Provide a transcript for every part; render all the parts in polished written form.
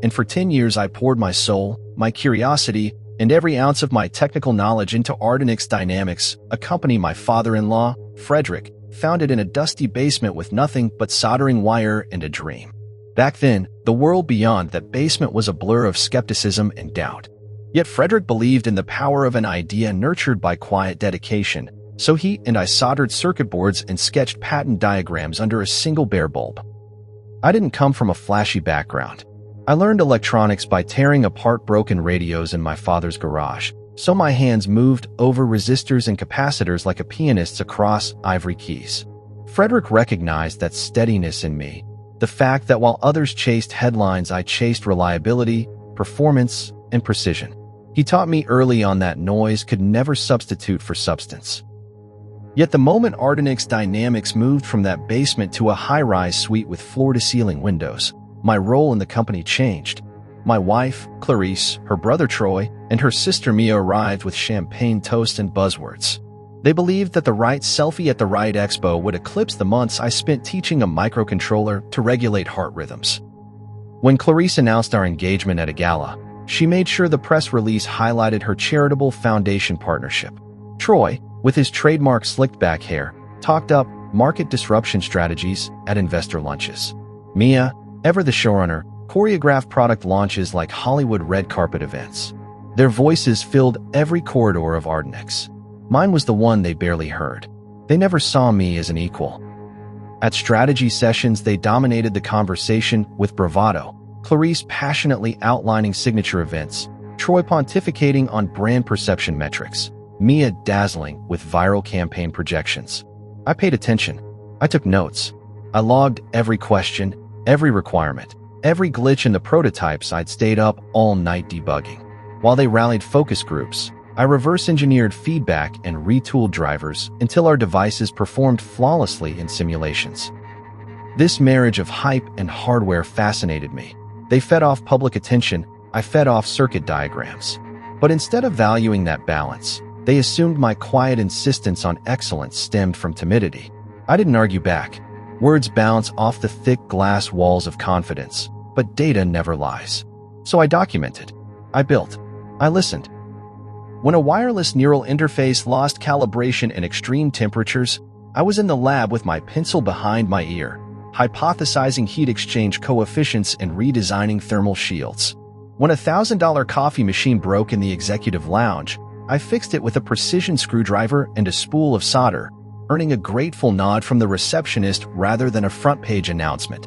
and for 10 years I poured my soul, my curiosity, and every ounce of my technical knowledge into Ardenix Dynamics, a company my father-in-law, Frederick, founded in a dusty basement with nothing but soldering wire and a dream. Back then, the world beyond that basement was a blur of skepticism and doubt. Yet Frederick believed in the power of an idea nurtured by quiet dedication, so he and I soldered circuit boards and sketched patent diagrams under a single bare bulb. I didn't come from a flashy background. I learned electronics by tearing apart broken radios in my father's garage, so my hands moved over resistors and capacitors like a pianist's across ivory keys. Frederick recognized that steadiness in me, the fact that while others chased headlines, I chased reliability, performance, and precision. He taught me early on that noise could never substitute for substance. Yet the moment Ardenix Dynamics moved from that basement to a high-rise suite with floor-to-ceiling windows, my role in the company changed. My wife, Clarice, her brother Troy, and her sister Mia arrived with champagne toast and buzzwords. They believed that the right selfie at the right expo would eclipse the months I spent teaching a microcontroller to regulate heart rhythms. When Clarice announced our engagement at a gala, she made sure the press release highlighted her charitable foundation partnership. Troy, with his trademark slicked back hair, talked up market disruption strategies at investor lunches. Mia, ever the showrunner, choreographed product launches like Hollywood red carpet events. Their voices filled every corridor of Ardenix. Mine was the one they barely heard. They never saw me as an equal. At strategy sessions, they dominated the conversation with bravado, Clarice passionately outlining signature events, Troy pontificating on brand perception metrics, Mia dazzling with viral campaign projections. I paid attention. I took notes. I logged every question, every requirement, every glitch in the prototypes. I'd stayed up all night debugging. While they rallied focus groups, I reverse-engineered feedback and retooled drivers until our devices performed flawlessly in simulations. This marriage of hype and hardware fascinated me. They fed off public attention, I fed off circuit diagrams. But instead of valuing that balance, they assumed my quiet insistence on excellence stemmed from timidity. I didn't argue back. Words bounce off the thick glass walls of confidence, but data never lies. So I documented. I built. I listened. When a wireless neural interface lost calibration in extreme temperatures, I was in the lab with my pencil behind my ear, hypothesizing heat exchange coefficients and redesigning thermal shields. When a $1,000 coffee machine broke in the executive lounge, I fixed it with a precision screwdriver and a spool of solder, earning a grateful nod from the receptionist rather than a front-page announcement.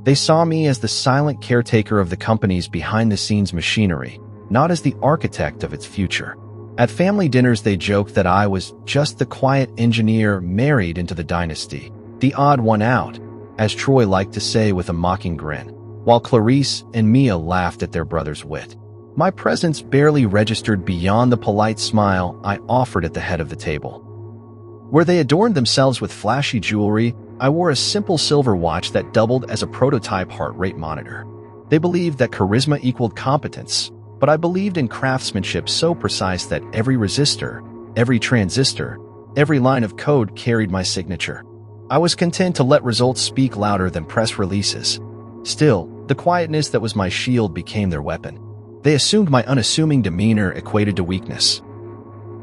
They saw me as the silent caretaker of the company's behind-the-scenes machinery, not as the architect of its future. At family dinners, they joked that I was just the quiet engineer married into the dynasty, the odd one out, as Troy liked to say with a mocking grin, while Clarice and Mia laughed at their brother's wit. My presence barely registered beyond the polite smile I offered at the head of the table. Where they adorned themselves with flashy jewelry, I wore a simple silver watch that doubled as a prototype heart rate monitor. They believed that charisma equaled competence, but I believed in craftsmanship so precise that every resistor, every transistor, every line of code carried my signature. I was content to let results speak louder than press releases. Still, the quietness that was my shield became their weapon. They assumed my unassuming demeanor equated to weakness.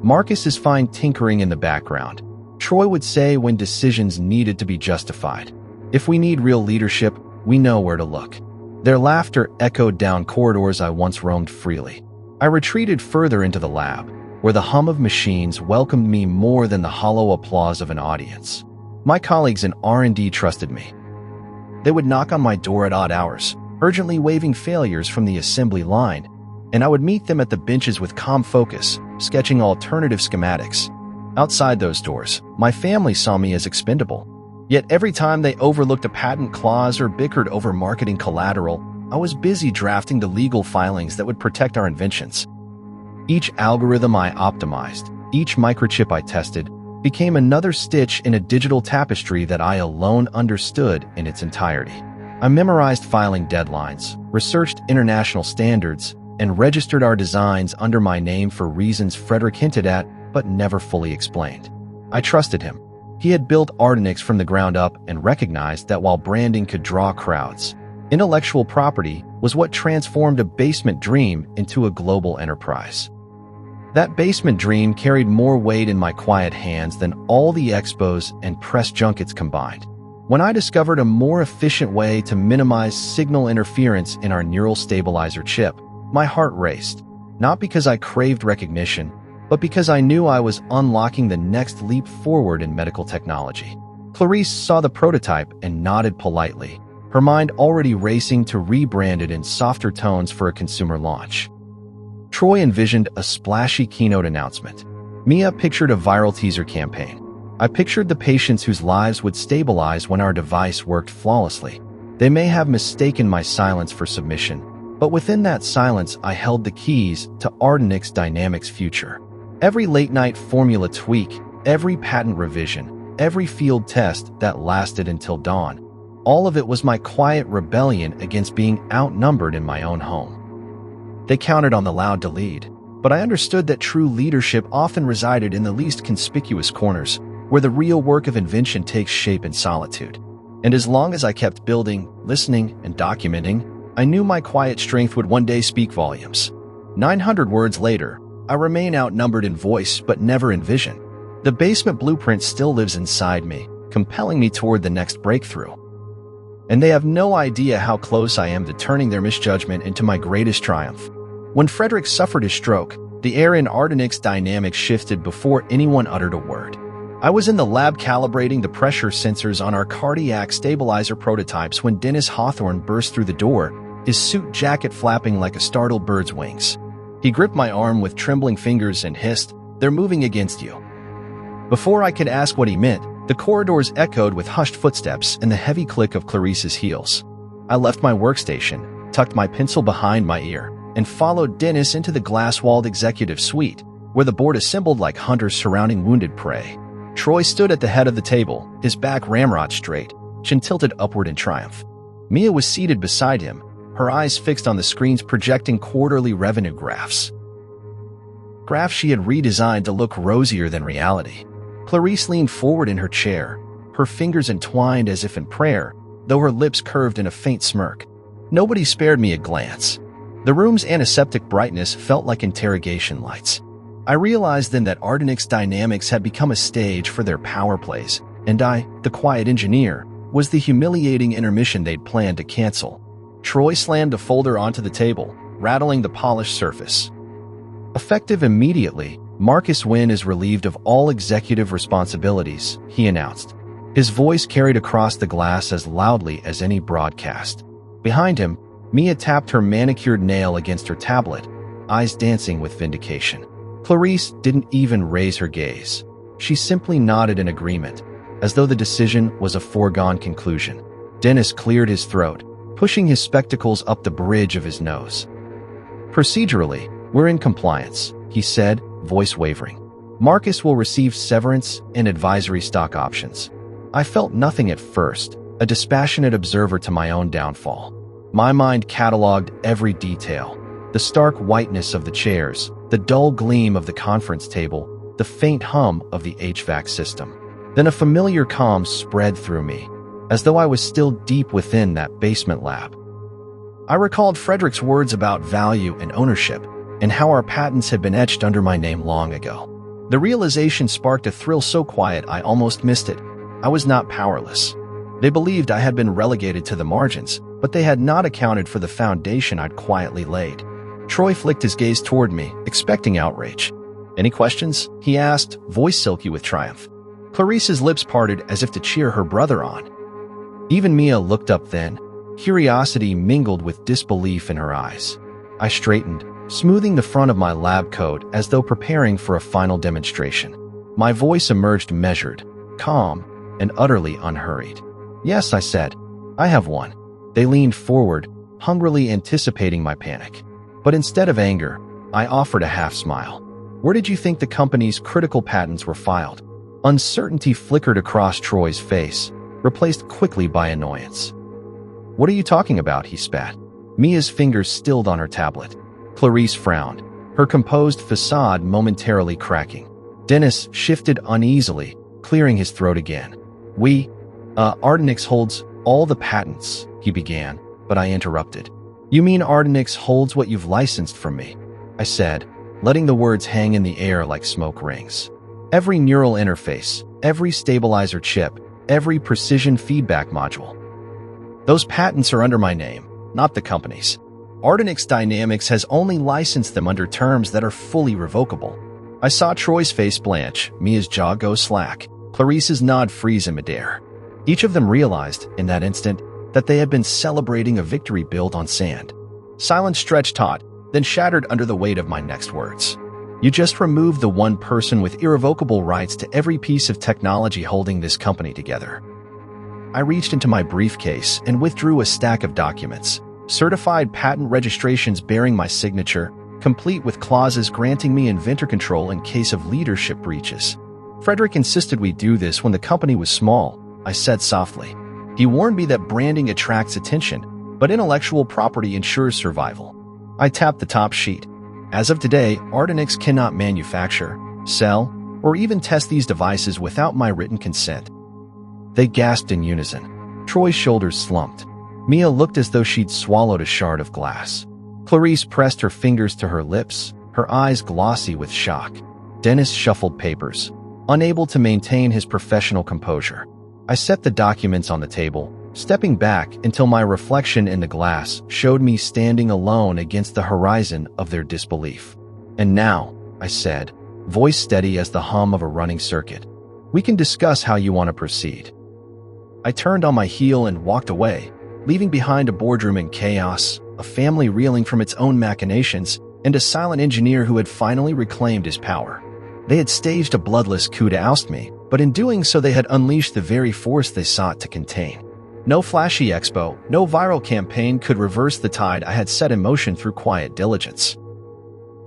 Marcus is fine tinkering in the background, Troy would say when decisions needed to be justified. If we need real leadership, we know where to look. Their laughter echoed down corridors I once roamed freely. I retreated further into the lab, where the hum of machines welcomed me more than the hollow applause of an audience. My colleagues in R&D trusted me. They would knock on my door at odd hours, urgently waving failures from the assembly line, and I would meet them at the benches with calm focus, sketching alternative schematics. Outside those doors, my family saw me as expendable. Yet every time they overlooked a patent clause or bickered over marketing collateral, I was busy drafting the legal filings that would protect our inventions. Each algorithm I optimized, each microchip I tested, became another stitch in a digital tapestry that I alone understood in its entirety. I memorized filing deadlines, researched international standards, and registered our designs under my name for reasons Frederick hinted at but never fully explained. I trusted him. He had built Ardenix from the ground up and recognized that while branding could draw crowds, Intellectual property was what transformed a basement dream into a global enterprise. That basement dream carried more weight in my quiet hands than all the expos and press junkets combined. When I discovered a more efficient way to minimize signal interference in our neural stabilizer chip, my heart raced, not because I craved recognition, but because I knew I was unlocking the next leap forward in medical technology. Clarice saw the prototype and nodded politely, her mind already racing to rebrand it in softer tones for a consumer launch. Troy envisioned a splashy keynote announcement. Mia pictured a viral teaser campaign. I pictured the patients whose lives would stabilize when our device worked flawlessly. They may have mistaken my silence for submission, but within that silence I held the keys to Ardenix Dynamics' future. Every late-night formula tweak, every patent revision, every field test that lasted until dawn, all of it was my quiet rebellion against being outnumbered in my own home. They counted on the loud to lead, but I understood that true leadership often resided in the least conspicuous corners, where the real work of invention takes shape in solitude. And as long as I kept building, listening, and documenting, I knew my quiet strength would one day speak volumes. 900 words later, I remain outnumbered in voice but never in vision. The basement blueprint still lives inside me, compelling me toward the next breakthrough. And they have no idea how close I am to turning their misjudgment into my greatest triumph. When Frederick suffered his stroke, the air in Ardenix Dynamics shifted before anyone uttered a word. I was in the lab calibrating the pressure sensors on our cardiac stabilizer prototypes when Dennis Hawthorne burst through the door, his suit jacket flapping like a startled bird's wings. He gripped my arm with trembling fingers and hissed, "They're moving against you." Before I could ask what he meant, the corridors echoed with hushed footsteps and the heavy click of Clarice's heels. I left my workstation, tucked my pencil behind my ear, and followed Dennis into the glass-walled executive suite, where the board assembled like hunters surrounding wounded prey. Troy stood at the head of the table, his back ramrod straight, chin tilted upward in triumph. Mia was seated beside him, her eyes fixed on the screens projecting quarterly revenue graphs. Graphs she had redesigned to look rosier than reality. Clarice leaned forward in her chair, her fingers entwined as if in prayer, though her lips curved in a faint smirk. Nobody spared me a glance. The room's antiseptic brightness felt like interrogation lights. I realized then that Ardenix Dynamics had become a stage for their power plays, and I, the quiet engineer, was the humiliating intermission they'd planned to cancel. Troy slammed a folder onto the table, rattling the polished surface. Effective immediately, Marcus Wynn is relieved of all executive responsibilities, he announced. His voice carried across the glass as loudly as any broadcast. Behind him, Mia tapped her manicured nail against her tablet, eyes dancing with vindication. Clarice didn't even raise her gaze. She simply nodded in agreement, as though the decision was a foregone conclusion. Dennis cleared his throat, pushing his spectacles up the bridge of his nose. "Procedurally, we're in compliance," he said, voice wavering. "Marcus will receive severance and advisory stock options." I felt nothing at first, a dispassionate observer to my own downfall. My mind cataloged every detail: the stark whiteness of the chairs, the dull gleam of the conference table, the faint hum of the HVAC system. Then a familiar calm spread through me, as though I was still deep within that basement lab. I recalled Frederick's words about value and ownership, and how our patents had been etched under my name long ago. The realization sparked a thrill so quiet I almost missed it. I was not powerless. They believed I had been relegated to the margins, but they had not accounted for the foundation I'd quietly laid. Troy flicked his gaze toward me, expecting outrage. "Any questions?" he asked, voice silky with triumph. Clarice's lips parted as if to cheer her brother on. Even Mia looked up then, curiosity mingled with disbelief in her eyes. I straightened, smoothing the front of my lab coat as though preparing for a final demonstration. My voice emerged measured, calm, and utterly unhurried. "Yes," I said. "I have one." They leaned forward, hungrily anticipating my panic. But instead of anger, I offered a half-smile. "Where did you think the company's critical patents were filed?" Uncertainty flickered across Troy's face, replaced quickly by annoyance. "What are you talking about?" he spat. Mia's fingers stilled on her tablet. Clarice frowned, her composed facade momentarily cracking. Dennis shifted uneasily, clearing his throat again. Ardenix holds all the patents," he began, but I interrupted. "You mean Ardenix holds what you've licensed from me?" I said, letting the words hang in the air like smoke rings. "Every neural interface, every stabilizer chip, every precision feedback module. Those patents are under my name, not the company's. Ardenix Dynamics has only licensed them under terms that are fully revocable." I saw Troy's face blanch, Mia's jaw go slack, Clarice's nod freeze in midair. Each of them realized, in that instant, that they had been celebrating a victory built on sand. Silence stretched taut, then shattered under the weight of my next words. "You just removed the one person with irrevocable rights to every piece of technology holding this company together." I reached into my briefcase and withdrew a stack of documents, certified patent registrations bearing my signature, complete with clauses granting me inventor control in case of leadership breaches. "Frederick insisted we do this when the company was small," I said softly. "He warned me that branding attracts attention, but intellectual property ensures survival." I tapped the top sheet. "As of today, Ardenix cannot manufacture, sell, or even test these devices without my written consent." They gasped in unison. Troy's shoulders slumped. Mia looked as though she'd swallowed a shard of glass. Clarice pressed her fingers to her lips, her eyes glossy with shock. Dennis shuffled papers, unable to maintain his professional composure. I set the documents on the table, stepping back until my reflection in the glass showed me standing alone against the horizon of their disbelief. "And now," I said, voice steady as the hum of a running circuit, "we can discuss how you want to proceed." I turned on my heel and walked away, leaving behind a boardroom in chaos, a family reeling from its own machinations, and a silent engineer who had finally reclaimed his power. They had staged a bloodless coup to oust me, but in doing so they had unleashed the very force they sought to contain. No flashy expo, no viral campaign could reverse the tide I had set in motion through quiet diligence.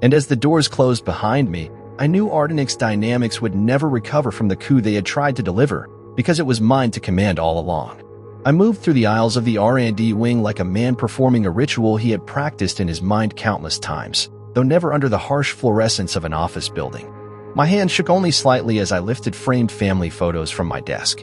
And as the doors closed behind me, I knew Ardenix Dynamics would never recover from the coup they had tried to deliver, because it was mine to command all along. I moved through the aisles of the R&D wing like a man performing a ritual he had practiced in his mind countless times, though never under the harsh fluorescence of an office building. My hand shook only slightly as I lifted framed family photos from my desk.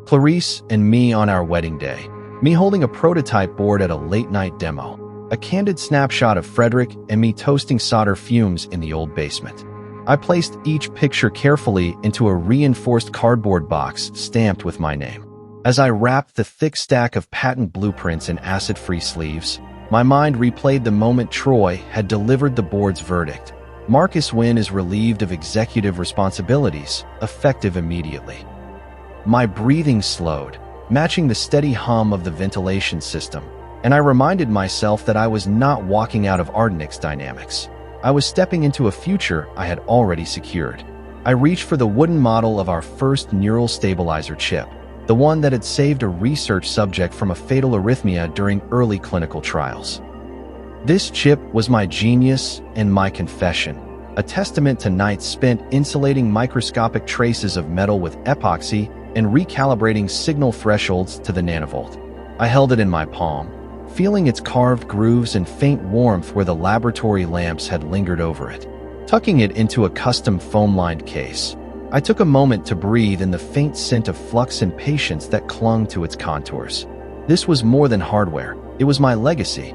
Clarice and me on our wedding day, me holding a prototype board at a late-night demo, a candid snapshot of Frederick and me toasting solder fumes in the old basement. I placed each picture carefully into a reinforced cardboard box stamped with my name. As I wrapped the thick stack of patent blueprints in acid-free sleeves, my mind replayed the moment Troy had delivered the board's verdict. Marcus Wynn is relieved of executive responsibilities, effective immediately. My breathing slowed, matching the steady hum of the ventilation system, and I reminded myself that I was not walking out of Ardenix Dynamics. I was stepping into a future I had already secured. I reached for the wooden model of our first neural stabilizer chip, the one that had saved a research subject from a fatal arrhythmia during early clinical trials. This chip was my genius and my confession, a testament to nights spent insulating microscopic traces of metal with epoxy and recalibrating signal thresholds to the nanovolt. I held it in my palm, feeling its carved grooves and faint warmth where the laboratory lamps had lingered over it. Tucking it into a custom foam-lined case, I took a moment to breathe in the faint scent of flux and patience that clung to its contours. This was more than hardware, it was my legacy.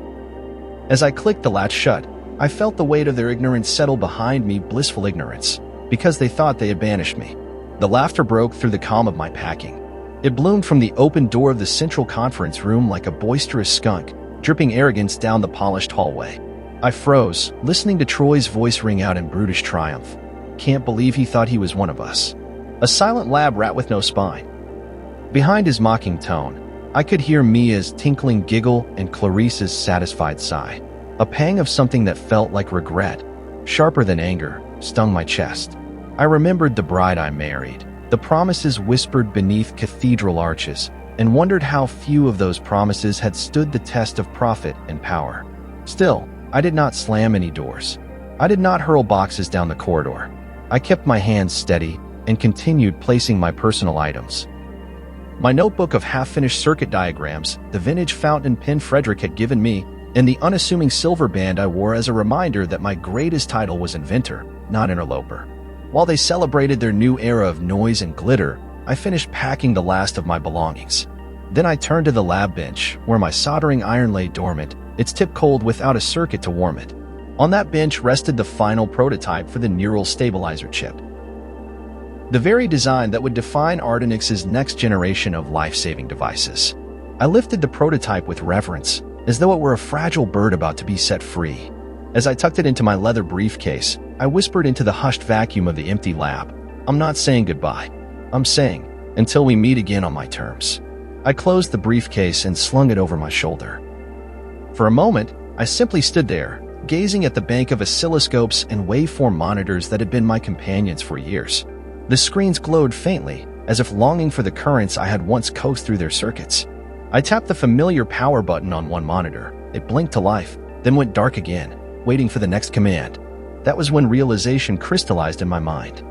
As I clicked the latch shut, I felt the weight of their ignorance settle behind me, blissful ignorance, because they thought they had banished me. The laughter broke through the calm of my packing. It bloomed from the open door of the central conference room like a boisterous skunk, dripping arrogance down the polished hallway. I froze, listening to Troy's voice ring out in brutish triumph. Can't believe he thought he was one of us. A silent lab rat with no spine. Behind his mocking tone, I could hear Mia's tinkling giggle and Clarice's satisfied sigh. A pang of something that felt like regret, sharper than anger, stung my chest. I remembered the bride I married, the promises whispered beneath cathedral arches, and wondered how few of those promises had stood the test of profit and power. Still, I did not slam any doors. I did not hurl boxes down the corridor. I kept my hands steady and continued placing my personal items. My notebook of half-finished circuit diagrams, the vintage fountain pen Frederick had given me, and the unassuming silver band I wore as a reminder that my greatest title was inventor, not interloper. While they celebrated their new era of noise and glitter, I finished packing the last of my belongings. Then I turned to the lab bench, where my soldering iron lay dormant, its tip cold without a circuit to warm it. On that bench rested the final prototype for the neural stabilizer chip. The very design that would define Ardenix's next generation of life-saving devices. I lifted the prototype with reverence, as though it were a fragile bird about to be set free. As I tucked it into my leather briefcase, I whispered into the hushed vacuum of the empty lab, "I'm not saying goodbye. I'm saying, until we meet again on my terms." I closed the briefcase and slung it over my shoulder. For a moment, I simply stood there, gazing at the bank of oscilloscopes and waveform monitors that had been my companions for years. The screens glowed faintly, as if longing for the currents I had once coaxed through their circuits. I tapped the familiar power button on one monitor. It blinked to life, then went dark again, waiting for the next command. That was when realization crystallized in my mind.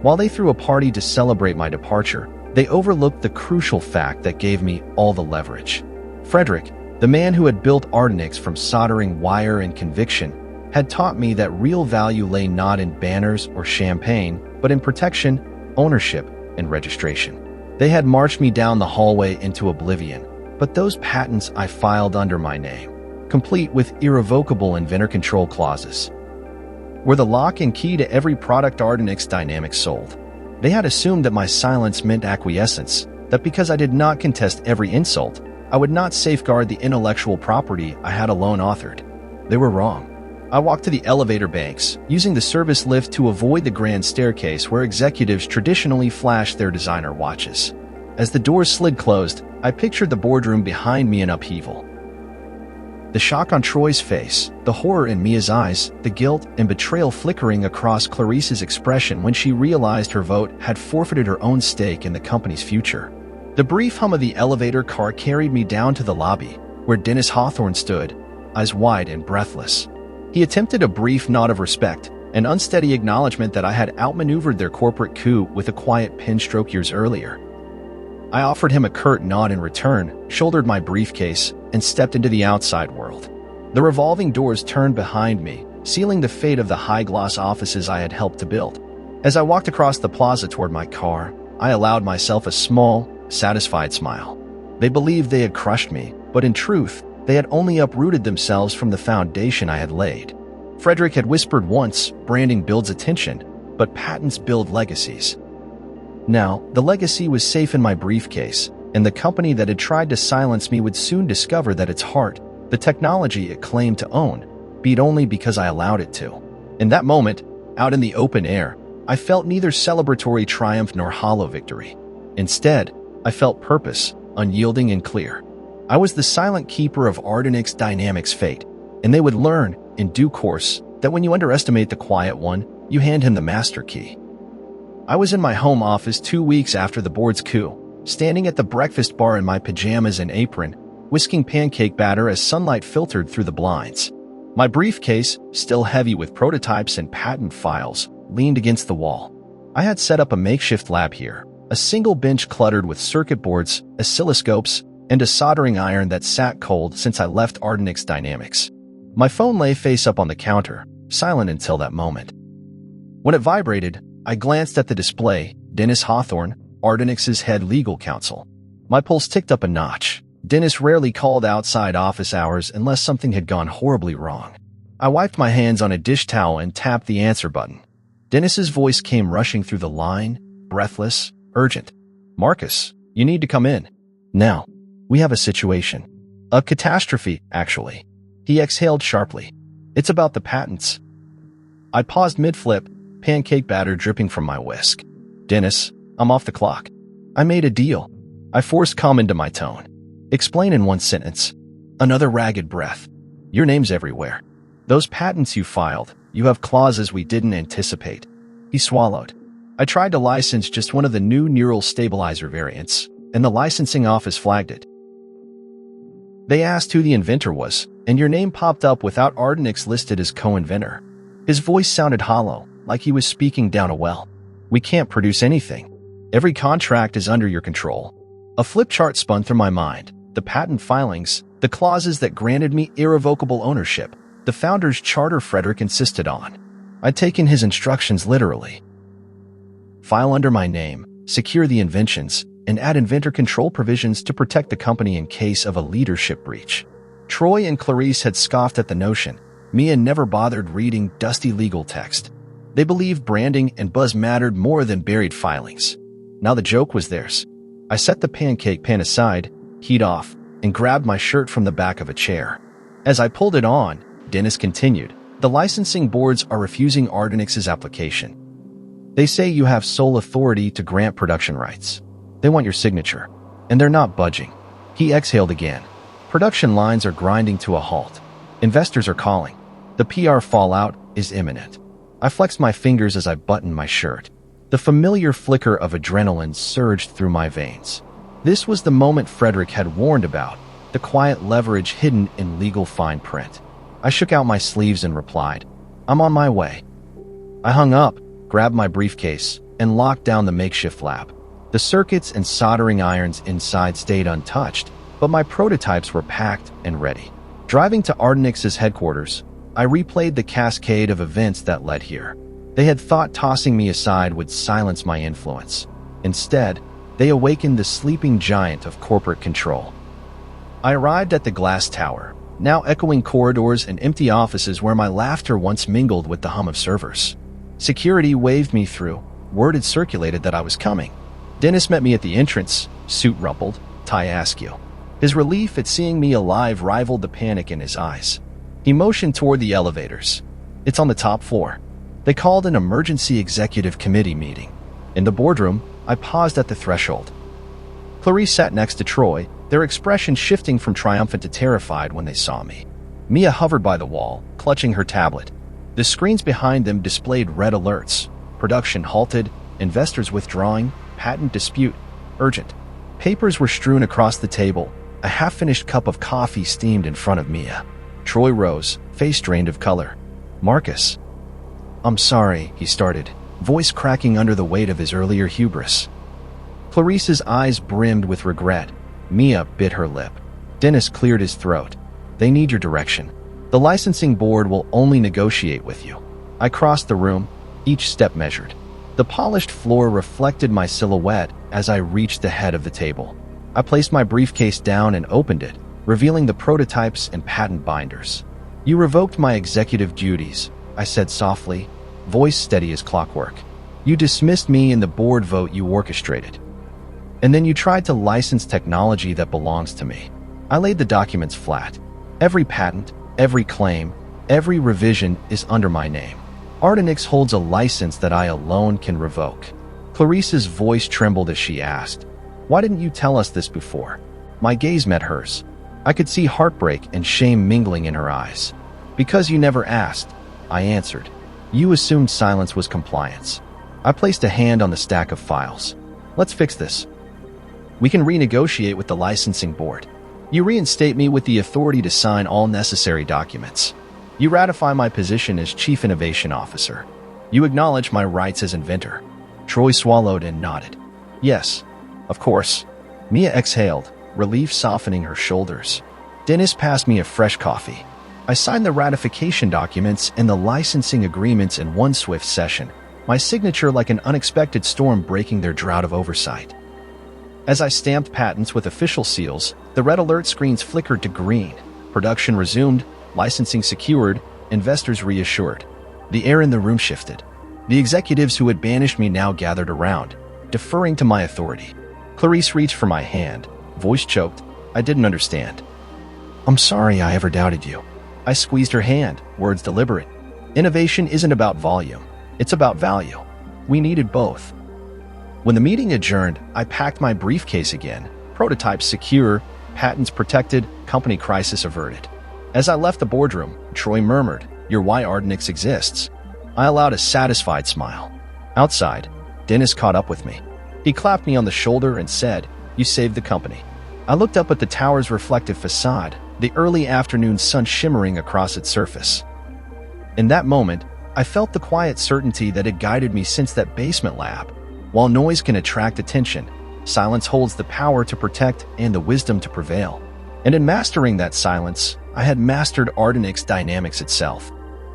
While they threw a party to celebrate my departure, they overlooked the crucial fact that gave me all the leverage. Frederick, the man who had built Ardenix from soldering wire and conviction, had taught me that real value lay not in banners or champagne, but in protection, ownership, and registration. They had marched me down the hallway into oblivion, but those patents I filed under my name, complete with irrevocable inventor control clauses, were the lock and key to every product Ardenix Dynamics sold. They had assumed that my silence meant acquiescence, that because I did not contest every insult, I would not safeguard the intellectual property I had alone authored. They were wrong. I walked to the elevator banks, using the service lift to avoid the grand staircase where executives traditionally flash their designer watches. As the doors slid closed, I pictured the boardroom behind me in upheaval. The shock on Troy's face, the horror in Mia's eyes, the guilt and betrayal flickering across Clarice's expression when she realized her vote had forfeited her own stake in the company's future. The brief hum of the elevator car carried me down to the lobby, where Dennis Hawthorne stood, eyes wide and breathless. He attempted a brief nod of respect, an unsteady acknowledgement that I had outmaneuvered their corporate coup with a quiet pen stroke years earlier. I offered him a curt nod in return, shouldered my briefcase, and stepped into the outside world. The revolving doors turned behind me, sealing the fate of the high-gloss offices I had helped to build. As I walked across the plaza toward my car, I allowed myself a small, satisfied smile. They believed they had crushed me, but in truth, they had only uprooted themselves from the foundation I had laid. Frederick had whispered once, branding builds attention, but patents build legacies. Now, the legacy was safe in my briefcase, and the company that had tried to silence me would soon discover that its heart, the technology it claimed to own, beat only because I allowed it to. In that moment, out in the open air, I felt neither celebratory triumph nor hollow victory. Instead, I felt purpose, unyielding and clear. I was the silent keeper of Ardenix Dynamics' fate, and they would learn, in due course, that when you underestimate the quiet one, you hand him the master key. I was in my home office 2 weeks after the board's coup, standing at the breakfast bar in my pajamas and apron, whisking pancake batter as sunlight filtered through the blinds. My briefcase, still heavy with prototypes and patent files, leaned against the wall. I had set up a makeshift lab here, a single bench cluttered with circuit boards, oscilloscopes, and a soldering iron that sat cold since I left Ardenix Dynamics. My phone lay face up on the counter, silent until that moment. When it vibrated, I glanced at the display, Dennis Hawthorne, Ardenix's head legal counsel. My pulse ticked up a notch. Dennis rarely called outside office hours unless something had gone horribly wrong. I wiped my hands on a dish towel and tapped the answer button. Dennis's voice came rushing through the line, breathless, urgent. "Marcus, you need to come in. Now. We have a situation. A catastrophe, actually." He exhaled sharply. "It's about the patents." I paused mid-flip, pancake batter dripping from my whisk. "Dennis, I'm off the clock. I made a deal." I forced calm into my tone. "Explain in one sentence." Another ragged breath. "Your name's everywhere. Those patents you filed, you have clauses we didn't anticipate." He swallowed. "I tried to license just one of the new neural stabilizer variants, and the licensing office flagged it. They asked who the inventor was, and your name popped up without Ardenix listed as co-inventor." His voice sounded hollow, like he was speaking down a well. "We can't produce anything. Every contract is under your control." A flip chart spun through my mind. The patent filings, the clauses that granted me irrevocable ownership, the founder's charter Frederick insisted on. I'd taken his instructions literally. File under my name, secure the inventions, and add inventor control provisions to protect the company in case of a leadership breach. Troy and Clarice had scoffed at the notion. Mia never bothered reading dusty legal text. They believed branding and buzz mattered more than buried filings. Now the joke was theirs. I set the pancake pan aside, heat off, and grabbed my shirt from the back of a chair. As I pulled it on, Dennis continued, "The licensing boards are refusing Ardenix's application. They say you have sole authority to grant production rights. They want your signature, and they're not budging." He exhaled again. "Production lines are grinding to a halt. Investors are calling. The PR fallout is imminent." I flexed my fingers as I buttoned my shirt. The familiar flicker of adrenaline surged through my veins. This was the moment Frederick had warned about, the quiet leverage hidden in legal fine print. I shook out my sleeves and replied, "I'm on my way." I hung up, grabbed my briefcase, and locked down the makeshift lab. The circuits and soldering irons inside stayed untouched, but my prototypes were packed and ready. Driving to Ardenix's headquarters, I replayed the cascade of events that led here. They had thought tossing me aside would silence my influence. Instead, they awakened the sleeping giant of corporate control. I arrived at the glass tower, now echoing corridors and empty offices where my laughter once mingled with the hum of servers. Security waved me through. Word had circulated that I was coming. Dennis met me at the entrance, suit rumpled, tie askew. His relief at seeing me alive rivaled the panic in his eyes. He motioned toward the elevators. "It's on the top floor." They called an emergency executive committee meeting. In the boardroom, I paused at the threshold. Clarice sat next to Troy, their expression shifting from triumphant to terrified when they saw me. Mia hovered by the wall, clutching her tablet. The screens behind them displayed red alerts. Production halted, investors withdrawing, patent dispute, urgent. Papers were strewn across the table. A half-finished cup of coffee steamed in front of Mia. Troy rose, face drained of color. "Marcus." "I'm sorry," he started, voice cracking under the weight of his earlier hubris. Clarice's eyes brimmed with regret. Mia bit her lip. Dennis cleared his throat. "They need your direction. The licensing board will only negotiate with you." I crossed the room, each step measured. The polished floor reflected my silhouette as I reached the head of the table. I placed my briefcase down and opened it, revealing the prototypes and patent binders. "You revoked my executive duties," I said softly, voice steady as clockwork. "You dismissed me in the board vote you orchestrated. And then you tried to license technology that belongs to me." I laid the documents flat. Every patent, every claim, every revision is under my name. Ardenix holds a license that I alone can revoke. Clarice's voice trembled as she asked, "Why didn't you tell us this before?" My gaze met hers. I could see heartbreak and shame mingling in her eyes. "Because you never asked," I answered. "You assumed silence was compliance." I placed a hand on the stack of files. "Let's fix this. We can renegotiate with the licensing board. You reinstate me with the authority to sign all necessary documents. You ratify my position as Chief Innovation Officer. You acknowledge my rights as inventor." Troy swallowed and nodded. "Yes, of course." Mia exhaled, relief softening her shoulders. Dennis passed me a fresh coffee. I signed the ratification documents and the licensing agreements in one swift session, my signature like an unexpected storm breaking their drought of oversight. As I stamped patents with official seals, the red alert screens flickered to green. Production resumed, licensing secured, investors reassured. The air in the room shifted. The executives who had banished me now gathered around, deferring to my authority. Clarice reached for my hand, voice choked. I didn't understand. "I'm sorry I ever doubted you." I squeezed her hand, words deliberate. "Innovation isn't about volume. It's about value. We needed both." When the meeting adjourned, I packed my briefcase again, prototypes secure, patents protected, company crisis averted. As I left the boardroom, Troy murmured, "You're why Ardenix exists." I allowed a satisfied smile. Outside, Dennis caught up with me. He clapped me on the shoulder and said, "You saved the company." I looked up at the tower's reflective facade, the early afternoon sun shimmering across its surface. In that moment, I felt the quiet certainty that had guided me since that basement lab. While noise can attract attention, silence holds the power to protect and the wisdom to prevail. And in mastering that silence, I had mastered Ardenix dynamics itself.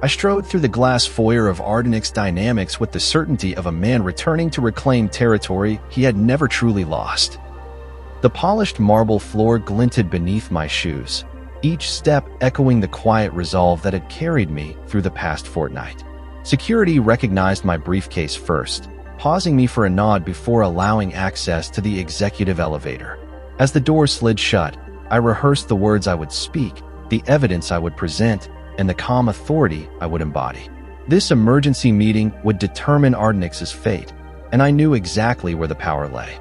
I strode through the glass foyer of Ardenix Dynamics with the certainty of a man returning to reclaim territory he had never truly lost. The polished marble floor glinted beneath my shoes, each step echoing the quiet resolve that had carried me through the past fortnight. Security recognized my briefcase first, pausing me for a nod before allowing access to the executive elevator. As the door slid shut, I rehearsed the words I would speak, the evidence I would present, and the calm authority I would embody. This emergency meeting would determine Ardenix's fate, and I knew exactly where the power lay.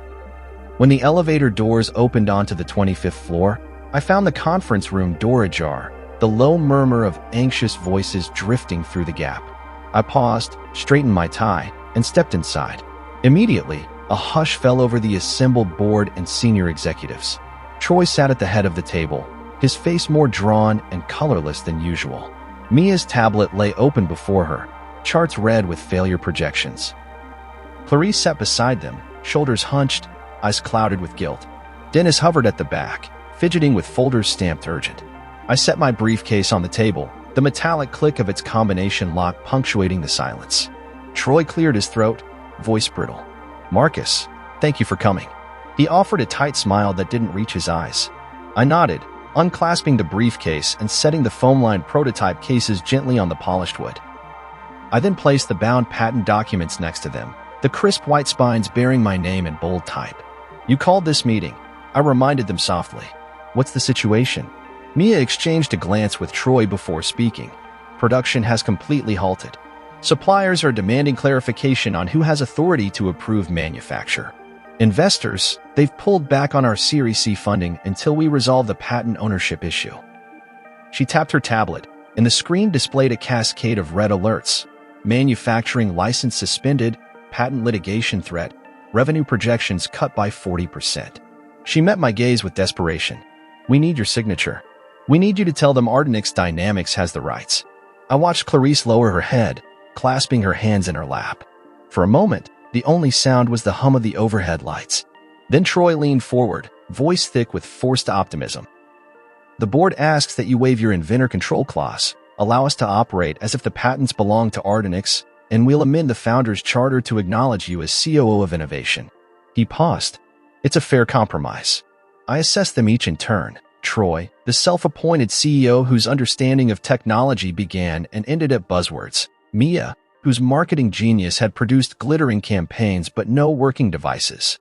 When the elevator doors opened onto the 25th floor, I found the conference room door ajar, the low murmur of anxious voices drifting through the gap. I paused, straightened my tie, and stepped inside. Immediately, a hush fell over the assembled board and senior executives. Troy sat at the head of the table, his face more drawn and colorless than usual. Mia's tablet lay open before her, charts red with failure projections. Clarice sat beside them, shoulders hunched, eyes clouded with guilt. Dennis hovered at the back, fidgeting with folders stamped urgent. I set my briefcase on the table, the metallic click of its combination lock punctuating the silence. Troy cleared his throat, voice brittle. "Marcus, thank you for coming." He offered a tight smile that didn't reach his eyes. I nodded, unclasping the briefcase and setting the foam-lined prototype cases gently on the polished wood. I then placed the bound patent documents next to them, the crisp white spines bearing my name in bold type. "You called this meeting," I reminded them softly. "What's the situation?" Mia exchanged a glance with Troy before speaking. "Production has completely halted. Suppliers are demanding clarification on who has authority to approve manufacture. Investors, they've pulled back on our Series C funding until we resolve the patent ownership issue." She tapped her tablet, and the screen displayed a cascade of red alerts. Manufacturing license suspended, patent litigation threat, revenue projections cut by 40%. She met my gaze with desperation. "We need your signature. We need you to tell them Ardenix Dynamics has the rights." I watched Clarice lower her head, clasping her hands in her lap. For a moment, the only sound was the hum of the overhead lights. Then Troy leaned forward, voice thick with forced optimism. "The board asks that you waive your inventor control clause, allow us to operate as if the patents belong to Ardenix, and we'll amend the founder's charter to acknowledge you as COO of innovation." He paused. "It's a fair compromise." I assessed them each in turn. Troy, the self-appointed CEO whose understanding of technology began and ended at buzzwords. Mia, whose marketing genius had produced glittering campaigns but no working devices.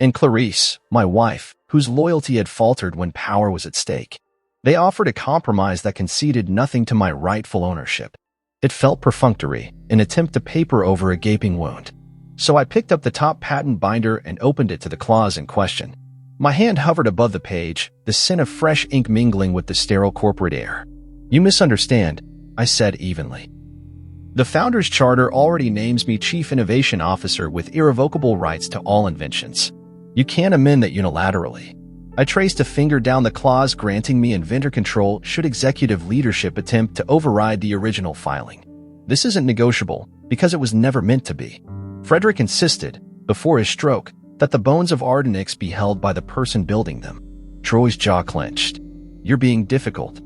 And Clarice, my wife, whose loyalty had faltered when power was at stake. They offered a compromise that conceded nothing to my rightful ownership. It felt perfunctory, an attempt to paper over a gaping wound. So I picked up the top patent binder and opened it to the clause in question. My hand hovered above the page, the scent of fresh ink mingling with the sterile corporate air. "You misunderstand," I said evenly. "The Founder's Charter already names me Chief Innovation Officer with irrevocable rights to all inventions. You can't amend that unilaterally." I traced a finger down the clause granting me inventor control should executive leadership attempt to override the original filing. This isn't negotiable, because it was never meant to be. Frederick insisted, before his stroke, that the bones of Ardenix be held by the person building them. Troy's jaw clenched. "You're being difficult."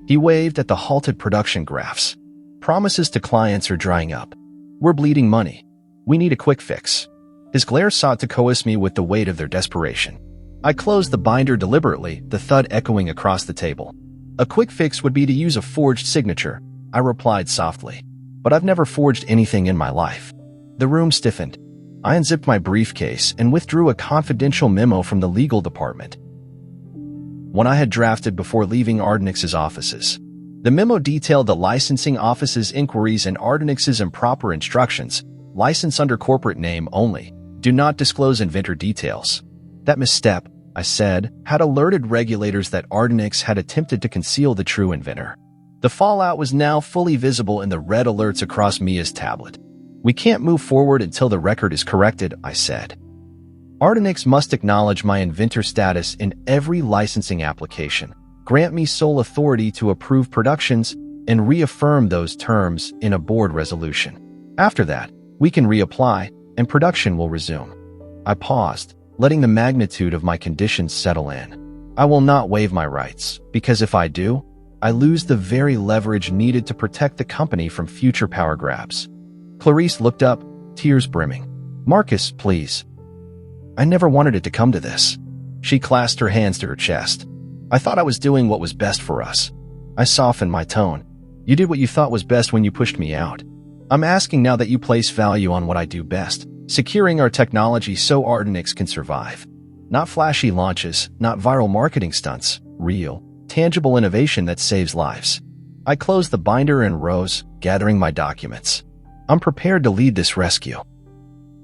He waved at the halted production graphs. "Promises to clients are drying up. We're bleeding money. We need a quick fix." His glare sought to coerce me with the weight of their desperation. I closed the binder deliberately, the thud echoing across the table. "A quick fix would be to use a forged signature," I replied softly. "But I've never forged anything in my life." The room stiffened. I unzipped my briefcase and withdrew a confidential memo from the legal department, one I had drafted before leaving Ardenix's offices. The memo detailed the licensing office's inquiries and Ardenix's improper instructions. "License under corporate name only. Do not disclose inventor details." That misstep, I said, had alerted regulators that Ardenix had attempted to conceal the true inventor. The fallout was now fully visible in the red alerts across Mia's tablet. "We can't move forward until the record is corrected," I said. "Ardenix must acknowledge my inventor status in every licensing application, grant me sole authority to approve productions, and reaffirm those terms in a board resolution. After that, we can reapply, and production will resume." I paused, letting the magnitude of my conditions settle in. "I will not waive my rights, because if I do, I lose the very leverage needed to protect the company from future power grabs. Clarice looked up, tears brimming. Marcus, please. I never wanted it to come to this. She clasped her hands to her chest. I thought I was doing what was best for us. I softened my tone. You did what you thought was best when you pushed me out. I'm asking now that you place value on what I do best, securing our technology so Ardenix can survive. Not flashy launches, not viral marketing stunts, real, tangible innovation that saves lives. I closed the binder and rose, gathering my documents. I'm prepared to lead this rescue.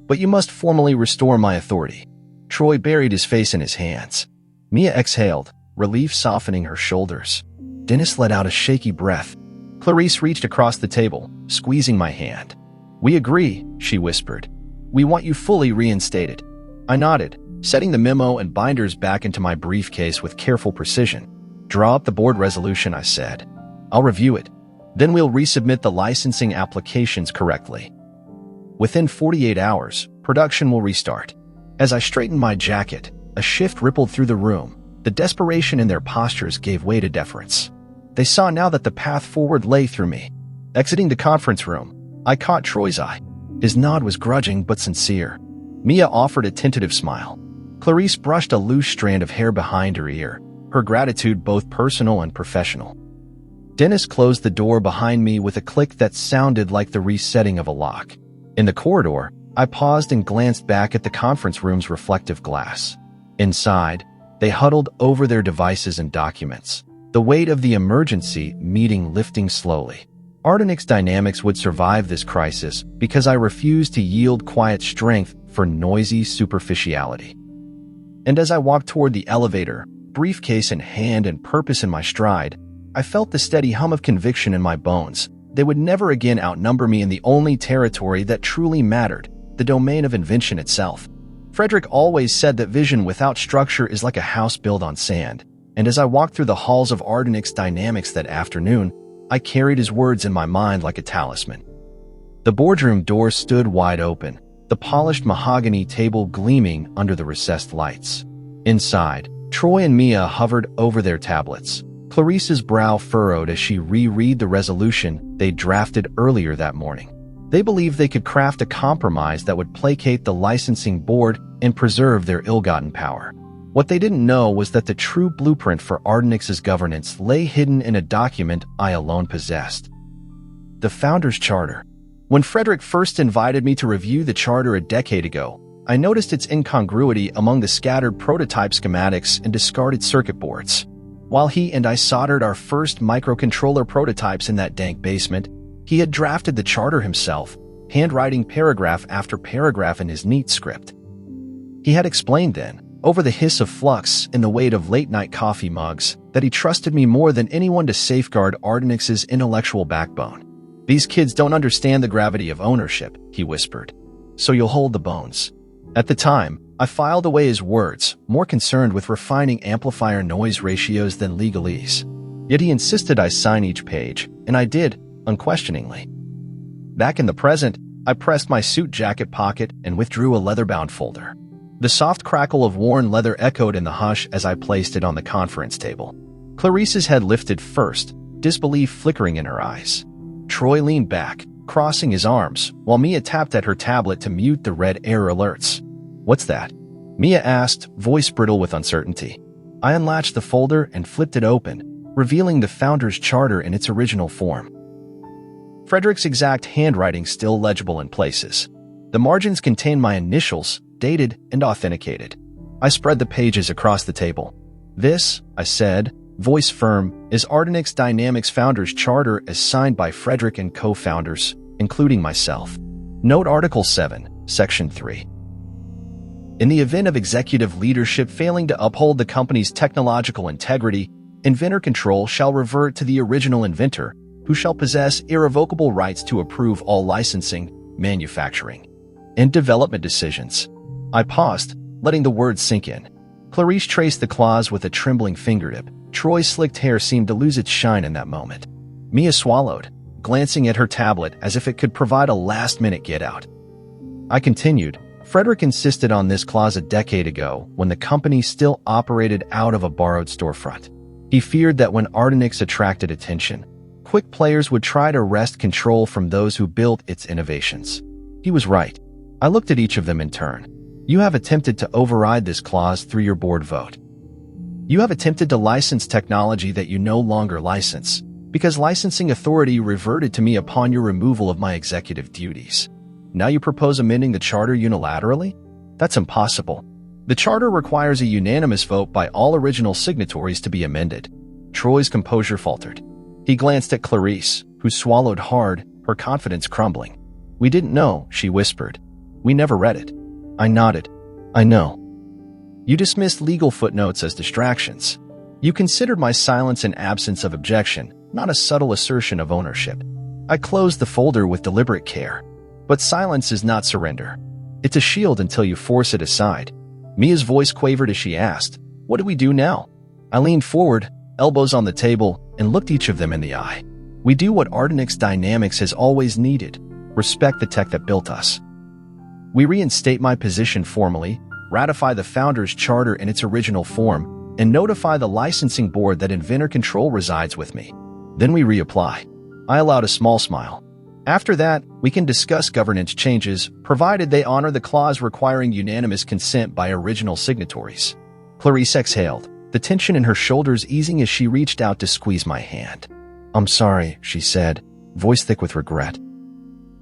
But you must formally restore my authority. Troy buried his face in his hands. Mia exhaled, relief softening her shoulders. Dennis let out a shaky breath. Clarice reached across the table, squeezing my hand. We agree, she whispered. We want you fully reinstated. I nodded, setting the memo and binders back into my briefcase with careful precision. Draw up the board resolution, I said. I'll review it. Then we'll resubmit the licensing applications correctly. Within 48 hours, production will restart. As I straightened my jacket, a shift rippled through the room. The desperation in their postures gave way to deference. They saw now that the path forward lay through me. Exiting the conference room, I caught Troy's eye. His nod was grudging but sincere. Mia offered a tentative smile. Clarice brushed a loose strand of hair behind her ear, her gratitude both personal and professional. Dennis closed the door behind me with a click that sounded like the resetting of a lock. In the corridor, I paused and glanced back at the conference room's reflective glass. Inside, they huddled over their devices and documents, the weight of the emergency meeting lifting slowly. Ardenix Dynamics would survive this crisis because I refused to yield quiet strength for noisy superficiality. And as I walked toward the elevator, briefcase in hand and purpose in my stride, I felt the steady hum of conviction in my bones. They would never again outnumber me in the only territory that truly mattered, the domain of invention itself. Frederick always said that vision without structure is like a house built on sand, and as I walked through the halls of Ardenix Dynamics that afternoon, I carried his words in my mind like a talisman. The boardroom door stood wide open, the polished mahogany table gleaming under the recessed lights. Inside, Troy and Mia hovered over their tablets. Clarice's brow furrowed as she reread the resolution they drafted earlier that morning. They believed they could craft a compromise that would placate the licensing board and preserve their ill-gotten power. What they didn't know was that the true blueprint for Ardenix's governance lay hidden in a document I alone possessed. The Founders' Charter. When Frederick first invited me to review the charter a decade ago, I noticed its incongruity among the scattered prototype schematics and discarded circuit boards. While he and I soldered our first microcontroller prototypes in that dank basement, he had drafted the charter himself, handwriting paragraph after paragraph in his neat script. He had explained then, over the hiss of flux and the weight of late-night coffee mugs, that he trusted me more than anyone to safeguard Ardenix's intellectual backbone. These kids don't understand the gravity of ownership, he whispered. So you'll hold the bones. At the time, I filed away his words, more concerned with refining amplifier noise ratios than legalese. Yet he insisted I sign each page, and I did, unquestioningly. Back in the present, I pressed my suit jacket pocket and withdrew a leather-bound folder. The soft crackle of worn leather echoed in the hush as I placed it on the conference table. Clarice's head lifted first, disbelief flickering in her eyes. Troy leaned back, crossing his arms, while Mia tapped at her tablet to mute the red error alerts. What's that? Mia asked, voice brittle with uncertainty. I unlatched the folder and flipped it open, revealing the Founders' Charter in its original form. Frederick's exact handwriting still legible in places. The margins contained my initials, dated and authenticated. I spread the pages across the table. This, I said, voice firm, is Ardenix Dynamics Founders' Charter as signed by Frederick and co-founders, including myself. Note Article 7, Section 3. In the event of executive leadership failing to uphold the company's technological integrity, inventor control shall revert to the original inventor, who shall possess irrevocable rights to approve all licensing, manufacturing, and development decisions. I paused, letting the words sink in. Clarice traced the clause with a trembling fingertip. Troy's slicked hair seemed to lose its shine in that moment. Mia swallowed, glancing at her tablet as if it could provide a last-minute get-out. I continued. Frederick insisted on this clause a decade ago when the company still operated out of a borrowed storefront. He feared that when Ardenix attracted attention, quick players would try to wrest control from those who built its innovations. He was right. I looked at each of them in turn. You have attempted to override this clause through your board vote. You have attempted to license technology that you no longer license, because licensing authority reverted to me upon your removal of my executive duties. Now you propose amending the charter unilaterally? That's impossible. The charter requires a unanimous vote by all original signatories to be amended. Troy's composure faltered. He glanced at Clarice, who swallowed hard, her confidence crumbling. We didn't know, she whispered. We never read it. I nodded. I know. You dismissed legal footnotes as distractions. You considered my silence an absence of objection, not a subtle assertion of ownership. I closed the folder with deliberate care. But silence is not surrender. It's a shield until you force it aside. Mia's voice quavered as she asked, "What do we do now?" I leaned forward, elbows on the table, and looked each of them in the eye. We do what Ardenix Dynamics has always needed. Respect the tech that built us. We reinstate my position formally, ratify the Founders' Charter in its original form, and notify the licensing board that inventor control resides with me. Then we reapply. I allowed a small smile. After that, we can discuss governance changes, provided they honor the clause requiring unanimous consent by original signatories. Clarice exhaled, the tension in her shoulders easing as she reached out to squeeze my hand. I'm sorry, she said, voice thick with regret.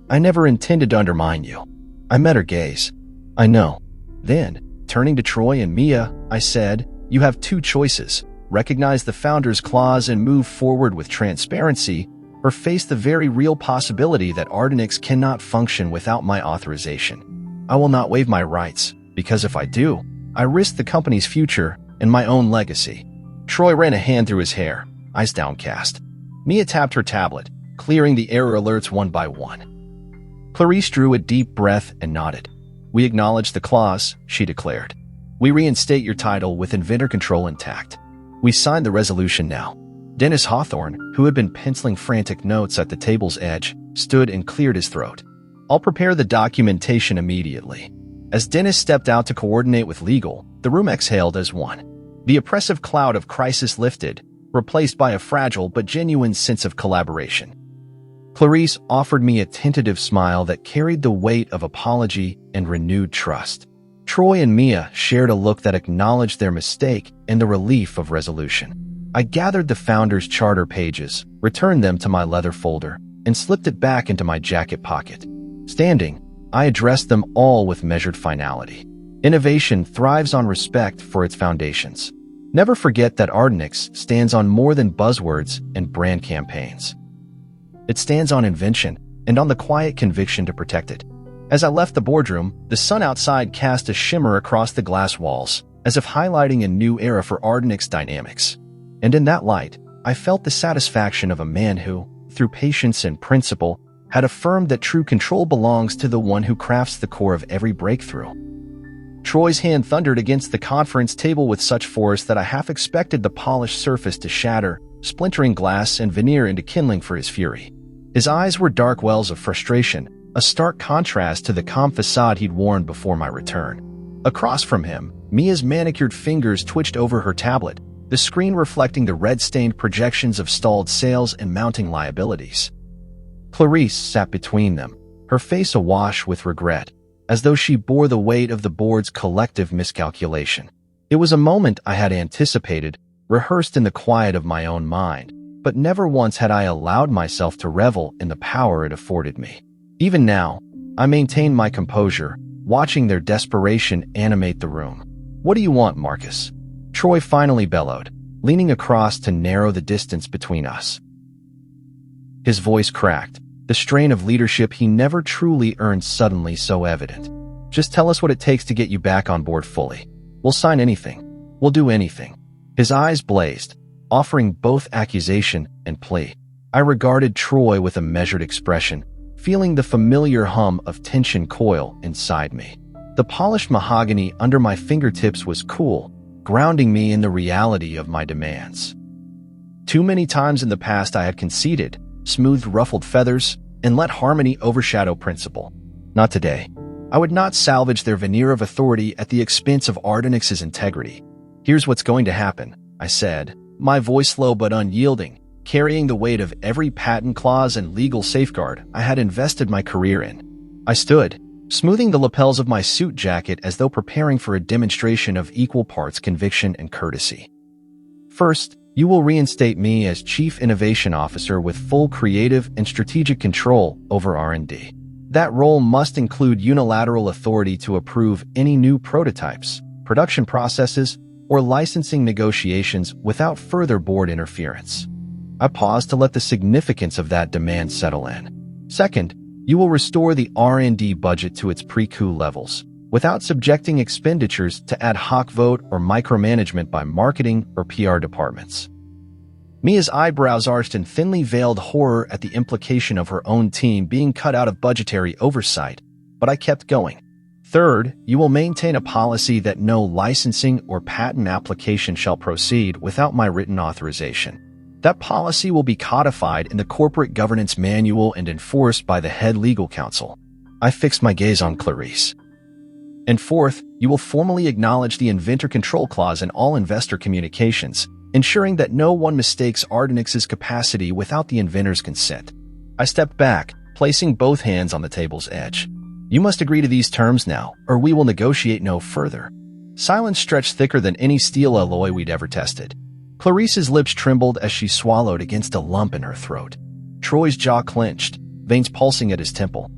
I never intended to undermine you. I met her gaze. I know. Then, turning to Troy and Mia, I said, you have two choices. Recognize the Founders' Clause and move forward with transparency, or face the very real possibility that Ardenix cannot function without my authorization. I will not waive my rights, because if I do, I risk the company's future and my own legacy. Troy ran a hand through his hair, eyes downcast. Mia tapped her tablet, clearing the error alerts one by one. Clarice drew a deep breath and nodded. We acknowledge the clause, she declared. We reinstate your title with inventor control intact. We sign the resolution now. Dennis Hawthorne, who had been penciling frantic notes at the table's edge, stood and cleared his throat. I'll prepare the documentation immediately. As Dennis stepped out to coordinate with legal, the room exhaled as one. The oppressive cloud of crisis lifted, replaced by a fragile but genuine sense of collaboration. Clarice offered me a tentative smile that carried the weight of apology and renewed trust. Troy and Mia shared a look that acknowledged their mistake and the relief of resolution. I gathered the Founders' Charter pages, returned them to my leather folder, and slipped it back into my jacket pocket. Standing, I addressed them all with measured finality. Innovation thrives on respect for its foundations. Never forget that Ardenix stands on more than buzzwords and brand campaigns. It stands on invention and on the quiet conviction to protect it. As I left the boardroom, the sun outside cast a shimmer across the glass walls, as if highlighting a new era for Ardenix Dynamics. And in that light, I felt the satisfaction of a man who, through patience and principle, had affirmed that true control belongs to the one who crafts the core of every breakthrough. Troy's hand thundered against the conference table with such force that I half expected the polished surface to shatter, splintering glass and veneer into kindling for his fury. His eyes were dark wells of frustration, a stark contrast to the calm facade he'd worn before my return. Across from him, Mia's manicured fingers twitched over her tablet, the screen reflecting the red-stained projections of stalled sales and mounting liabilities. Clarice sat between them, her face awash with regret, as though she bore the weight of the board's collective miscalculation. It was a moment I had anticipated, rehearsed in the quiet of my own mind, but never once had I allowed myself to revel in the power it afforded me. Even now, I maintained my composure, watching their desperation animate the room. What do you want, Marcus? Troy finally bellowed, leaning across to narrow the distance between us. His voice cracked, the strain of leadership he never truly earned suddenly so evident. Just tell us what it takes to get you back on board fully. We'll sign anything. We'll do anything. His eyes blazed, offering both accusation and plea. I regarded Troy with a measured expression, feeling the familiar hum of tension coil inside me. The polished mahogany under my fingertips was cool, grounding me in the reality of my demands. Too many times in the past I had conceded, smoothed ruffled feathers, and let harmony overshadow principle. Not today. I would not salvage their veneer of authority at the expense of Ardenix's integrity. Here's what's going to happen, I said, my voice low but unyielding, carrying the weight of every patent clause and legal safeguard I had invested my career in. I stood, smoothing the lapels of my suit jacket as though preparing for a demonstration of equal parts conviction and courtesy. First, you will reinstate me as Chief Innovation Officer with full creative and strategic control over R&D. That role must include unilateral authority to approve any new prototypes, production processes, or licensing negotiations without further board interference. I paused to let the significance of that demand settle in. Second, you will restore the R&D budget to its pre-coup levels, without subjecting expenditures to ad hoc vote or micromanagement by marketing or PR departments. Mia's eyebrows arched in thinly veiled horror at the implication of her own team being cut out of budgetary oversight, but I kept going. Third, you will maintain a policy that no licensing or patent application shall proceed without my written authorization. That policy will be codified in the Corporate Governance Manual and enforced by the head legal counsel. I fixed my gaze on Clarice. And fourth, you will formally acknowledge the Inventor Control Clause in all investor communications, ensuring that no one mistakes Ardenix's capacity without the inventor's consent. I stepped back, placing both hands on the table's edge. You must agree to these terms now, or we will negotiate no further. Silence stretched thicker than any steel alloy we'd ever tested. Clarice's lips trembled as she swallowed against a lump in her throat. Troy's jaw clenched, veins pulsing at his temple.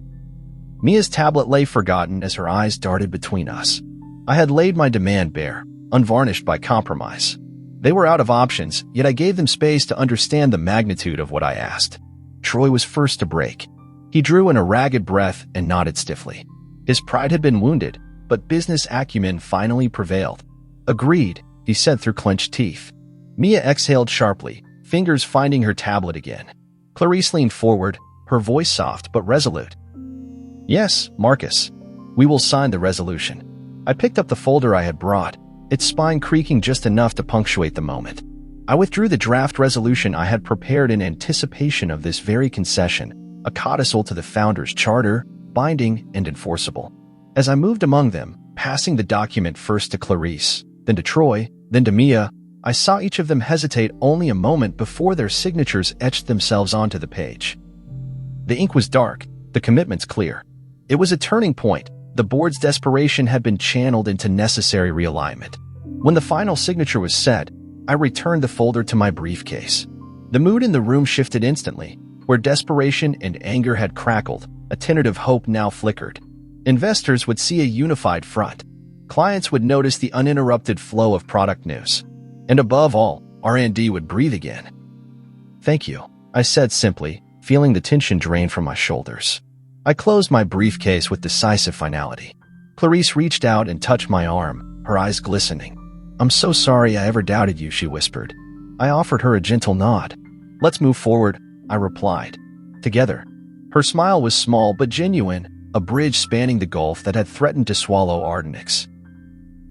Mia's tablet lay forgotten as her eyes darted between us. I had laid my demand bare, unvarnished by compromise. They were out of options, yet I gave them space to understand the magnitude of what I asked. Troy was first to break. He drew in a ragged breath and nodded stiffly. His pride had been wounded, but business acumen finally prevailed. Agreed, he said through clenched teeth. Mia exhaled sharply, fingers finding her tablet again. Clarice leaned forward, her voice soft but resolute. Yes, Marcus. We will sign the resolution. I picked up the folder I had brought, its spine creaking just enough to punctuate the moment. I withdrew the draft resolution I had prepared in anticipation of this very concession, a codicil to the founder's charter, binding and enforceable. As I moved among them, passing the document first to Clarice, then to Troy, then to Mia, I saw each of them hesitate only a moment before their signatures etched themselves onto the page. The ink was dark, the commitments clear. It was a turning point. The board's desperation had been channeled into necessary realignment. When the final signature was set, I returned the folder to my briefcase. The mood in the room shifted instantly. Where desperation and anger had crackled, a tentative hope now flickered. Investors would see a unified front. Clients would notice the uninterrupted flow of product news. And above all, R&D would breathe again. Thank you, I said simply, feeling the tension drain from my shoulders. I closed my briefcase with decisive finality. Clarice reached out and touched my arm, her eyes glistening. I'm so sorry I ever doubted you, she whispered. I offered her a gentle nod. Let's move forward, I replied. Together. Her smile was small but genuine, a bridge spanning the gulf that had threatened to swallow Ardenix.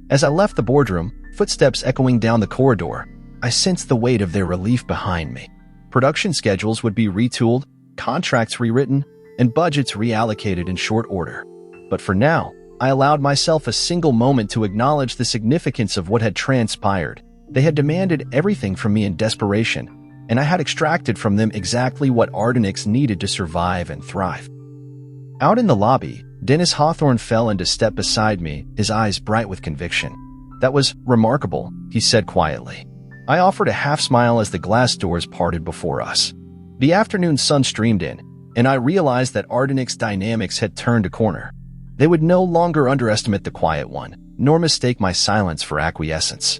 As I left the boardroom, footsteps echoing down the corridor, I sensed the weight of their relief behind me. Production schedules would be retooled, contracts rewritten, and budgets reallocated in short order. But for now, I allowed myself a single moment to acknowledge the significance of what had transpired. They had demanded everything from me in desperation, and I had extracted from them exactly what Ardenix needed to survive and thrive. Out in the lobby, Dennis Hawthorne fell into step beside me, his eyes bright with conviction. That was remarkable, he said quietly. I offered a half smile as the glass doors parted before us. The afternoon sun streamed in, and I realized that Ardenix dynamics had turned a corner. They would no longer underestimate the quiet one, nor mistake my silence for acquiescence.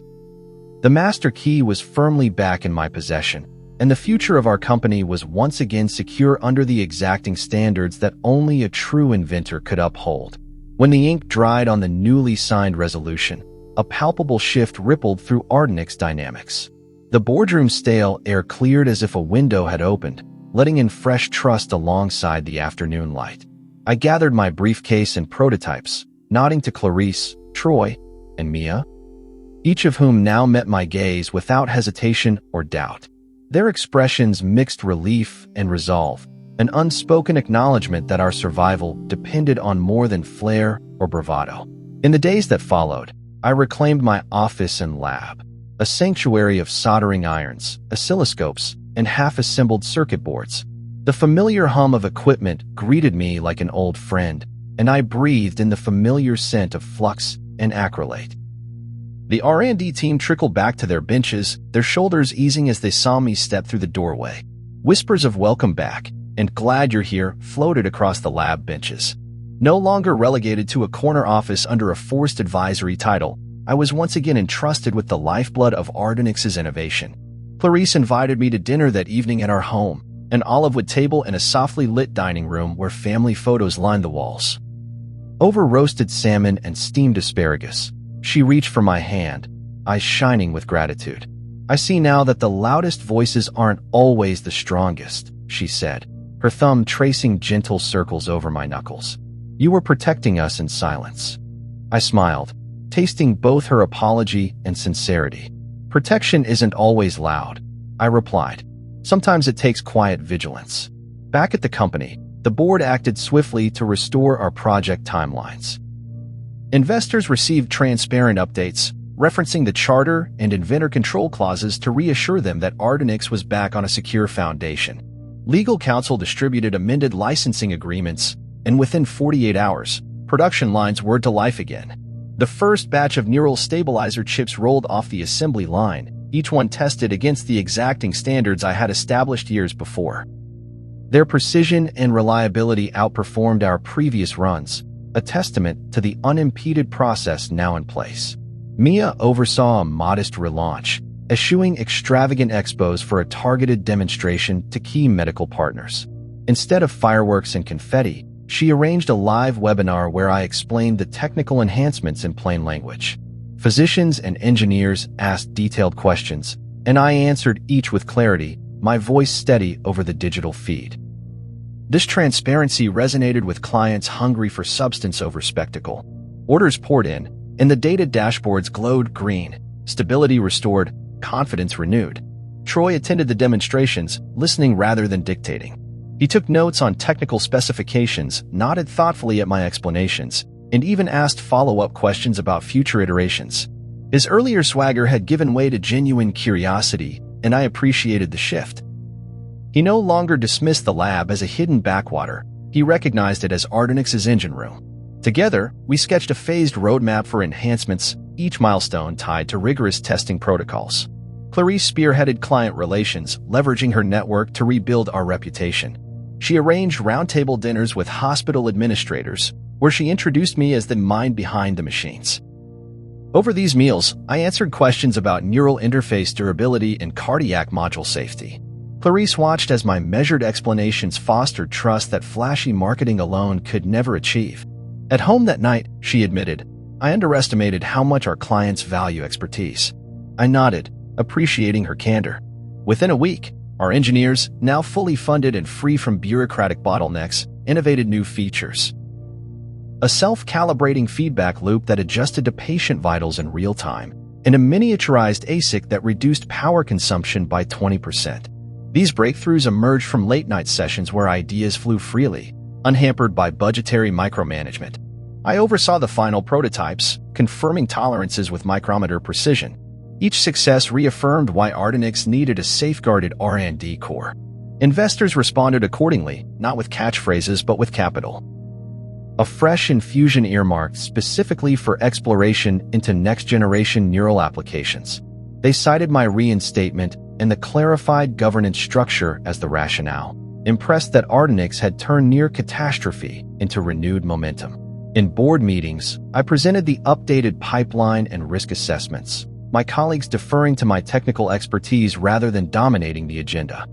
The master key was firmly back in my possession, and the future of our company was once again secure under the exacting standards that only a true inventor could uphold. When the ink dried on the newly signed resolution, a palpable shift rippled through Ardenix dynamics. The boardroom's stale air cleared as if a window had opened, letting in fresh trust alongside the afternoon light. I gathered my briefcase and prototypes, nodding to Clarice, Troy, and Mia, each of whom now met my gaze without hesitation or doubt. Their expressions mixed relief and resolve, an unspoken acknowledgement that our survival depended on more than flair or bravado. In the days that followed, I reclaimed my office and lab. a sanctuary of soldering irons, oscilloscopes, and half-assembled circuit boards. The familiar hum of equipment greeted me like an old friend, and I breathed in the familiar scent of flux and acrylate. The R&D team trickled back to their benches, their shoulders easing as they saw me step through the doorway. Whispers of welcome back and glad you're here floated across the lab benches. No longer relegated to a corner office under a forced advisory title, I was once again entrusted with the lifeblood of Ardenix's innovation. Clarice invited me to dinner that evening at our home, an olive-wood table in a softly lit dining room where family photos lined the walls. Over roasted salmon and steamed asparagus, she reached for my hand, eyes shining with gratitude. I see now that the loudest voices aren't always the strongest, she said, her thumb tracing gentle circles over my knuckles. You were protecting us in silence. I smiled, tasting both her apology and sincerity. Protection isn't always loud, I replied. Sometimes it takes quiet vigilance. Back at the company, the board acted swiftly to restore our project timelines. Investors received transparent updates, referencing the charter and inventor control clauses to reassure them that Ardenix was back on a secure foundation. Legal counsel distributed amended licensing agreements, and within 48 hours, production lines were to life again. The first batch of neural stabilizer chips rolled off the assembly line, each one tested against the exacting standards I had established years before. Their precision and reliability outperformed our previous runs, a testament to the unimpeded process now in place. Mia oversaw a modest relaunch, eschewing extravagant expos for a targeted demonstration to key medical partners. Instead of fireworks and confetti, she arranged a live webinar where I explained the technical enhancements in plain language. Physicians and engineers asked detailed questions, and I answered each with clarity, my voice steady over the digital feed. This transparency resonated with clients hungry for substance over spectacle. Orders poured in, and the data dashboards glowed green, stability restored, confidence renewed. Troy attended the demonstrations, listening rather than dictating. He took notes on technical specifications, nodded thoughtfully at my explanations, and even asked follow-up questions about future iterations. His earlier swagger had given way to genuine curiosity, and I appreciated the shift. He no longer dismissed the lab as a hidden backwater. He recognized it as Ardenix's engine room. Together, we sketched a phased roadmap for enhancements, each milestone tied to rigorous testing protocols. Clarice spearheaded client relations, leveraging her network to rebuild our reputation. She arranged roundtable dinners with hospital administrators, where she introduced me as the mind behind the machines. Over these meals, I answered questions about neural interface durability and cardiac module safety. Clarice watched as my measured explanations fostered trust that flashy marketing alone could never achieve. At home that night, she admitted, I underestimated how much our clients value expertise. I nodded, appreciating her candor. Within a week, our engineers, now fully funded and free from bureaucratic bottlenecks, innovated new features. A self-calibrating feedback loop that adjusted to patient vitals in real time, and a miniaturized ASIC that reduced power consumption by 20%. These breakthroughs emerged from late-night sessions where ideas flew freely, unhampered by budgetary micromanagement. I oversaw the final prototypes, confirming tolerances with micrometer precision. Each success reaffirmed why Ardenix needed a safeguarded R&D core. Investors responded accordingly, not with catchphrases but with capital. A fresh infusion earmarked specifically for exploration into next-generation neural applications. They cited my reinstatement and the clarified governance structure as the rationale, impressed that Ardenix had turned near catastrophe into renewed momentum. In board meetings, I presented the updated pipeline and risk assessments, my colleagues deferring to my technical expertise rather than dominating the agenda.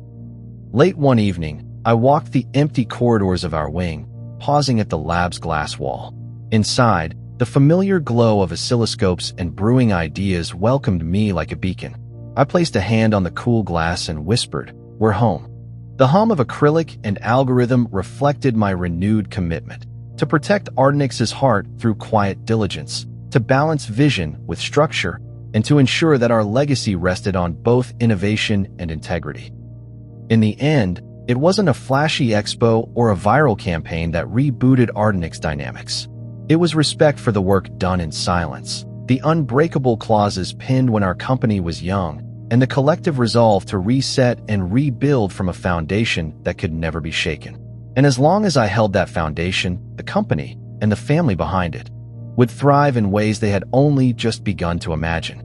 Late one evening, I walked the empty corridors of our wing, pausing at the lab's glass wall. Inside, the familiar glow of oscilloscopes and brewing ideas welcomed me like a beacon. I placed a hand on the cool glass and whispered, "We're home." The hum of acrylic and algorithm reflected my renewed commitment to protect Ardenix's heart through quiet diligence, to balance vision with structure, and to ensure that our legacy rested on both innovation and integrity. In the end, it wasn't a flashy expo or a viral campaign that rebooted Ardenix dynamics. It was respect for the work done in silence, The unbreakable clauses pinned when our company was young, and the collective resolve to reset and rebuild from a foundation that could never be shaken. And as long as I held that foundation, the company, and the family behind it, would thrive in ways they had only just begun to imagine.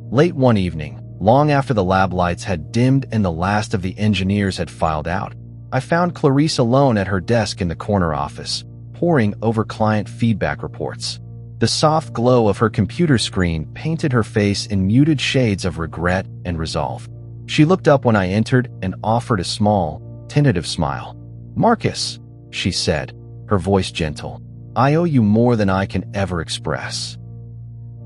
Late one evening, long after the lab lights had dimmed and the last of the engineers had filed out, I found Clarice alone at her desk in the corner office, poring over client feedback reports. The soft glow of her computer screen painted her face in muted shades of regret and resolve. She looked up when I entered and offered a small, tentative smile. "Marcus," she said, her voice gentle, "I owe you more than I can ever express."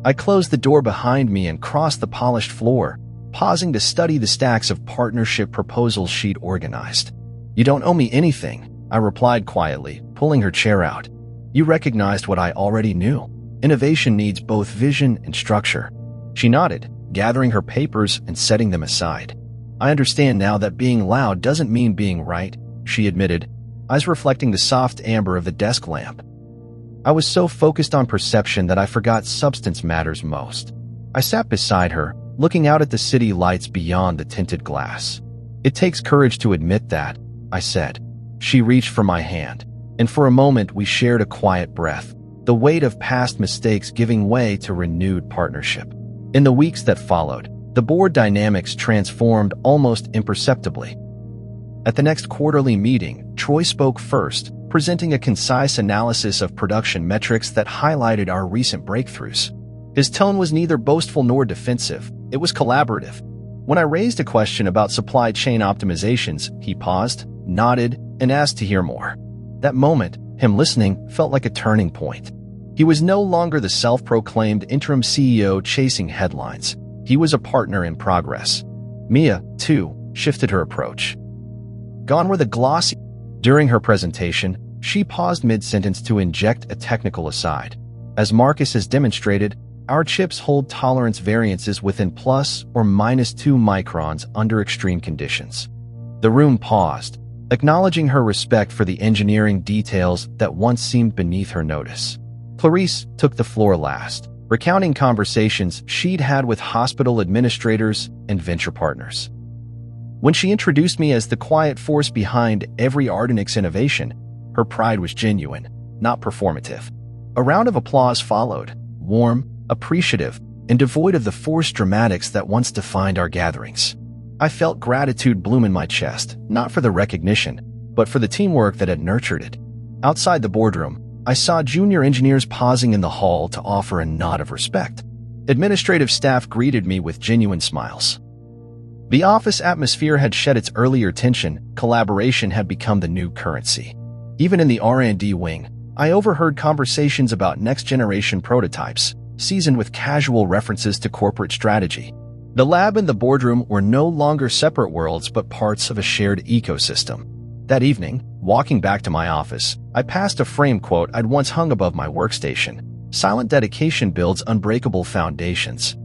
I closed the door behind me and crossed the polished floor, pausing to study the stacks of partnership proposals she'd organized. "You don't owe me anything," I replied quietly, pulling her chair out. "You recognized what I already knew. Innovation needs both vision and structure." She nodded, gathering her papers and setting them aside. "I understand now that being loud doesn't mean being right," she admitted, eyes reflecting the soft amber of the desk lamp. I was so focused on perception that I forgot substance matters most. I sat beside her, looking out at the city lights beyond the tinted glass. "It takes courage to admit that," I said. She reached for my hand, and for a moment we shared a quiet breath, the weight of past mistakes giving way to renewed partnership. In the weeks that followed, the board dynamics transformed almost imperceptibly. At the next quarterly meeting, Troy spoke first, presenting a concise analysis of production metrics that highlighted our recent breakthroughs. His tone was neither boastful nor defensive, it was collaborative. When I raised a question about supply chain optimizations, he paused, nodded, and asked to hear more. That moment, him listening, felt like a turning point. He was no longer the self-proclaimed interim CEO chasing headlines. He was a partner in progress. Mia, too, shifted her approach. Gone were the glossy. During her presentation, she paused mid-sentence to inject a technical aside. As Marcus has demonstrated, our chips hold tolerance variances within plus or minus 2 microns under extreme conditions. The room paused, acknowledging her respect for the engineering details that once seemed beneath her notice. Clarice took the floor last, recounting conversations she'd had with hospital administrators and venture partners. When she introduced me as the quiet force behind every Ardenix innovation, her pride was genuine, not performative. A round of applause followed, warm, appreciative, and devoid of the forced dramatics that once defined our gatherings. I felt gratitude bloom in my chest, not for the recognition, but for the teamwork that had nurtured it. Outside the boardroom, I saw junior engineers pausing in the hall to offer a nod of respect. Administrative staff greeted me with genuine smiles. The office atmosphere had shed its earlier tension, collaboration had become the new currency. Even in the R&D wing, I overheard conversations about next-generation prototypes, seasoned with casual references to corporate strategy. The lab and the boardroom were no longer separate worlds but parts of a shared ecosystem. That evening, walking back to my office, I passed a frame quote I'd once hung above my workstation. "Silent dedication builds unbreakable foundations."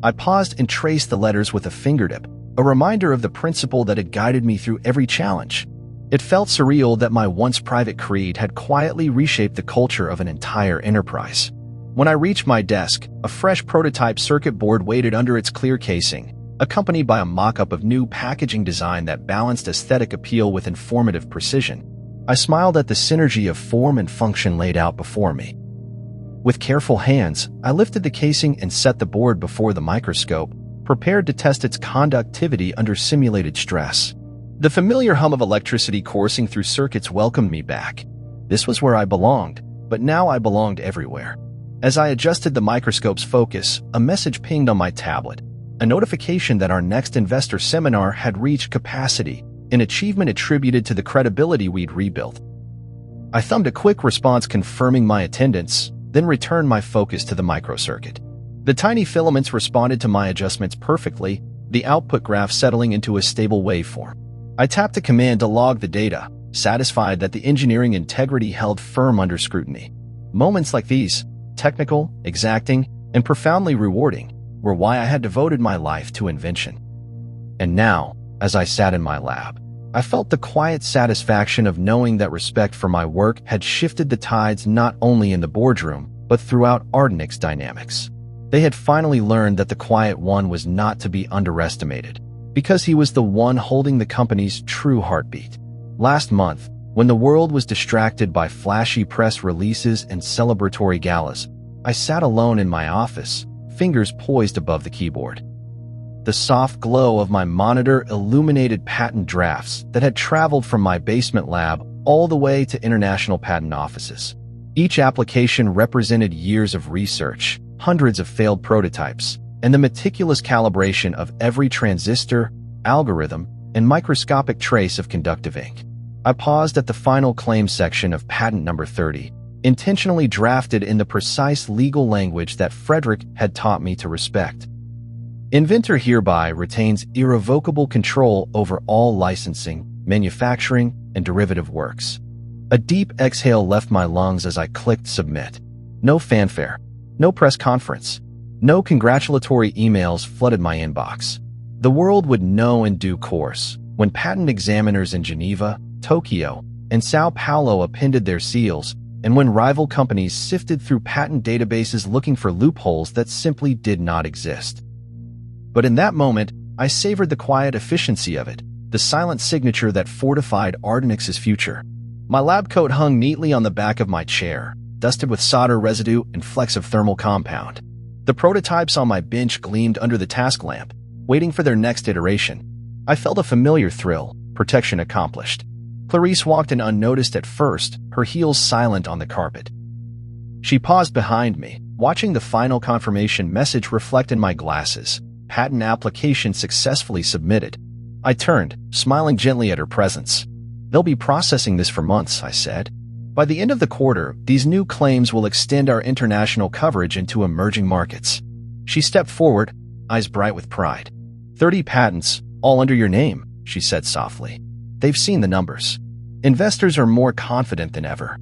I paused and traced the letters with a fingertip, a reminder of the principle that had guided me through every challenge. It felt surreal that my once private creed had quietly reshaped the culture of an entire enterprise. When I reached my desk, a fresh prototype circuit board waited under its clear casing, accompanied by a mock-up of new packaging design that balanced aesthetic appeal with informative precision. I smiled at the synergy of form and function laid out before me. With careful hands, I lifted the casing and set the board before the microscope, prepared to test its conductivity under simulated stress. The familiar hum of electricity coursing through circuits welcomed me back. This was where I belonged, but now I belonged everywhere. As I adjusted the microscope's focus, a message pinged on my tablet, a notification that our next investor seminar had reached capacity, an achievement attributed to the credibility we'd rebuilt. I thumbed a quick response confirming my attendance, then returned my focus to the microcircuit. The tiny filaments responded to my adjustments perfectly, the output graph settling into a stable waveform. I tapped a command to log the data, satisfied that the engineering integrity held firm under scrutiny. Moments like these, technical, exacting, and profoundly rewarding, were why I had devoted my life to invention. And now, as I sat in my lab, I felt the quiet satisfaction of knowing that respect for my work had shifted the tides not only in the boardroom, but throughout Ardenix dynamics. They had finally learned that the Quiet One was not to be underestimated, because he was the one holding the company's true heartbeat. Last month, when the world was distracted by flashy press releases and celebratory galas, I sat alone in my office, fingers poised above the keyboard. The soft glow of my monitor illuminated patent drafts that had traveled from my basement lab all the way to international patent offices. Each application represented years of research, hundreds of failed prototypes, and the meticulous calibration of every transistor, algorithm, and microscopic trace of conductive ink. I paused at the final claim section of patent number 30, intentionally drafted in the precise legal language that Frederick had taught me to respect. Inventor hereby retains irrevocable control over all licensing, manufacturing, and derivative works. A deep exhale left my lungs as I clicked submit. No fanfare, no press conference, no congratulatory emails flooded my inbox. The world would know in due course, when patent examiners in Geneva, Tokyo, and Sao Paulo appended their seals, and when rival companies sifted through patent databases looking for loopholes that simply did not exist. But in that moment, I savored the quiet efficiency of it, the silent signature that fortified Ardenix's future. My lab coat hung neatly on the back of my chair, dusted with solder residue and flecks of thermal compound. The prototypes on my bench gleamed under the task lamp, waiting for their next iteration. I felt a familiar thrill, protection accomplished. Clarice walked in unnoticed at first, her heels silent on the carpet. She paused behind me, watching the final confirmation message reflect in my glasses. Patent application successfully submitted. I turned, smiling gently at her presence. They'll be processing this for months, I said. By the end of the quarter, these new claims will extend our international coverage into emerging markets. She stepped forward, eyes bright with pride. 30 patents, all under your name, she said softly. They've seen the numbers. Investors are more confident than ever.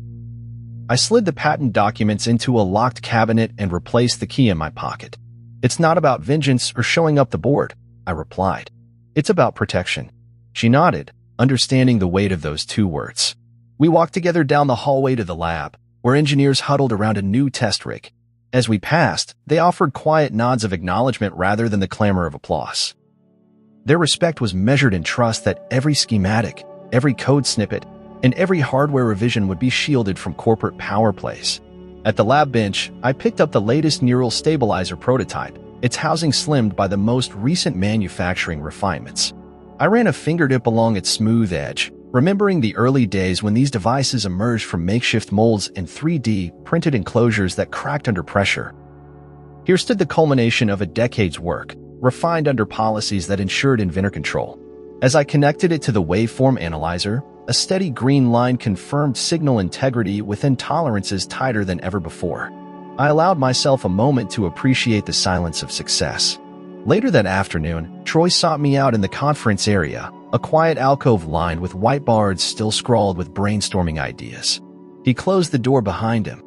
I slid the patent documents into a locked cabinet and replaced the key in my pocket. It's not about vengeance or showing up the board, I replied. It's about protection. She nodded, understanding the weight of those two words. We walked together down the hallway to the lab, where engineers huddled around a new test rig. As we passed, they offered quiet nods of acknowledgement rather than the clamor of applause. Their respect was measured in trust that every schematic, every code snippet, and every hardware revision would be shielded from corporate power plays. At the lab bench, I picked up the latest neural stabilizer prototype, its housing slimmed by the most recent manufacturing refinements. I ran a fingertip along its smooth edge, remembering the early days when these devices emerged from makeshift molds and 3D printed enclosures that cracked under pressure. Here stood the culmination of a decade's work, refined under policies that ensured inventor control. As I connected it to the waveform analyzer, a steady green line confirmed signal integrity within tolerances tighter than ever before. I allowed myself a moment to appreciate the silence of success. Later that afternoon, Troy sought me out in the conference area, a quiet alcove lined with whiteboards still scrawled with brainstorming ideas. He closed the door behind him.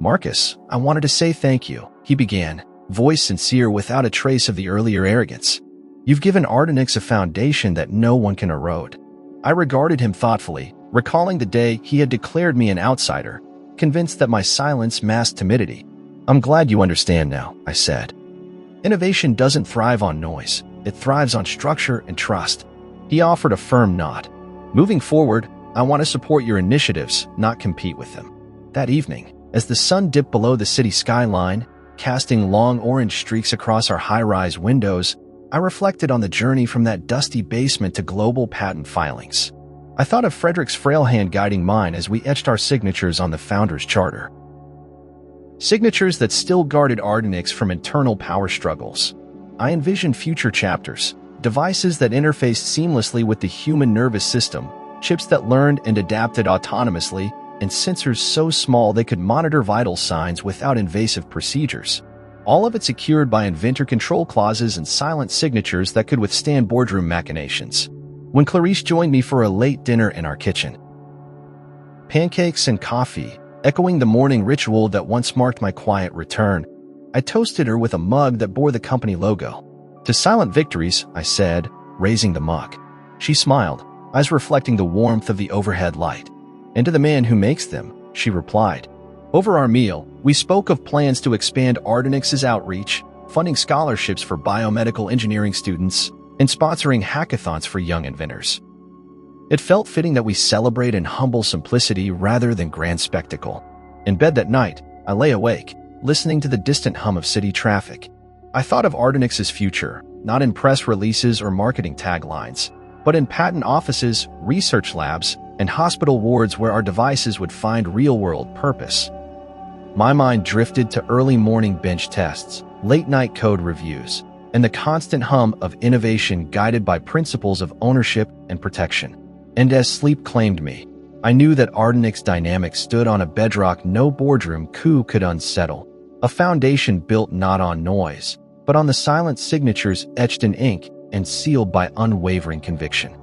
"Marcus, I wanted to say thank you," he began, voice sincere without a trace of the earlier arrogance. "You've given Ardenix a foundation that no one can erode." I regarded him thoughtfully, recalling the day he had declared me an outsider, convinced that my silence masked timidity. "I'm glad you understand now," I said. "Innovation doesn't thrive on noise. It thrives on structure and trust." He offered a firm nod. "Moving forward, I want to support your initiatives, not compete with them." That evening, as the sun dipped below the city skyline, casting long orange streaks across our high-rise windows, I reflected on the journey from that dusty basement to global patent filings. I thought of Frederick's frail hand guiding mine as we etched our signatures on the founder's charter. Signatures that still guarded Ardenix from internal power struggles. I envisioned future chapters, devices that interfaced seamlessly with the human nervous system, chips that learned and adapted autonomously, and sensors so small they could monitor vital signs without invasive procedures. All of it secured by inventor control clauses and silent signatures that could withstand boardroom machinations. When Clarice joined me for a late dinner in our kitchen, pancakes and coffee, echoing the morning ritual that once marked my quiet return, I toasted her with a mug that bore the company logo. "To silent victories," I said, raising the mug. She smiled, eyes reflecting the warmth of the overhead light. "And to the man who makes them," she replied. Over our meal, we spoke of plans to expand Ardenix's outreach, funding scholarships for biomedical engineering students, and sponsoring hackathons for young inventors. It felt fitting that we celebrate in humble simplicity rather than grand spectacle. In bed that night, I lay awake, listening to the distant hum of city traffic. I thought of Ardenix's future, not in press releases or marketing taglines, but in patent offices, research labs, and hospital wards where our devices would find real-world purpose. My mind drifted to early morning bench tests, late-night code reviews, and the constant hum of innovation guided by principles of ownership and protection. And as sleep claimed me, I knew that Ardenix Dynamics stood on a bedrock no boardroom coup could unsettle, a foundation built not on noise, but on the silent signatures etched in ink and sealed by unwavering conviction.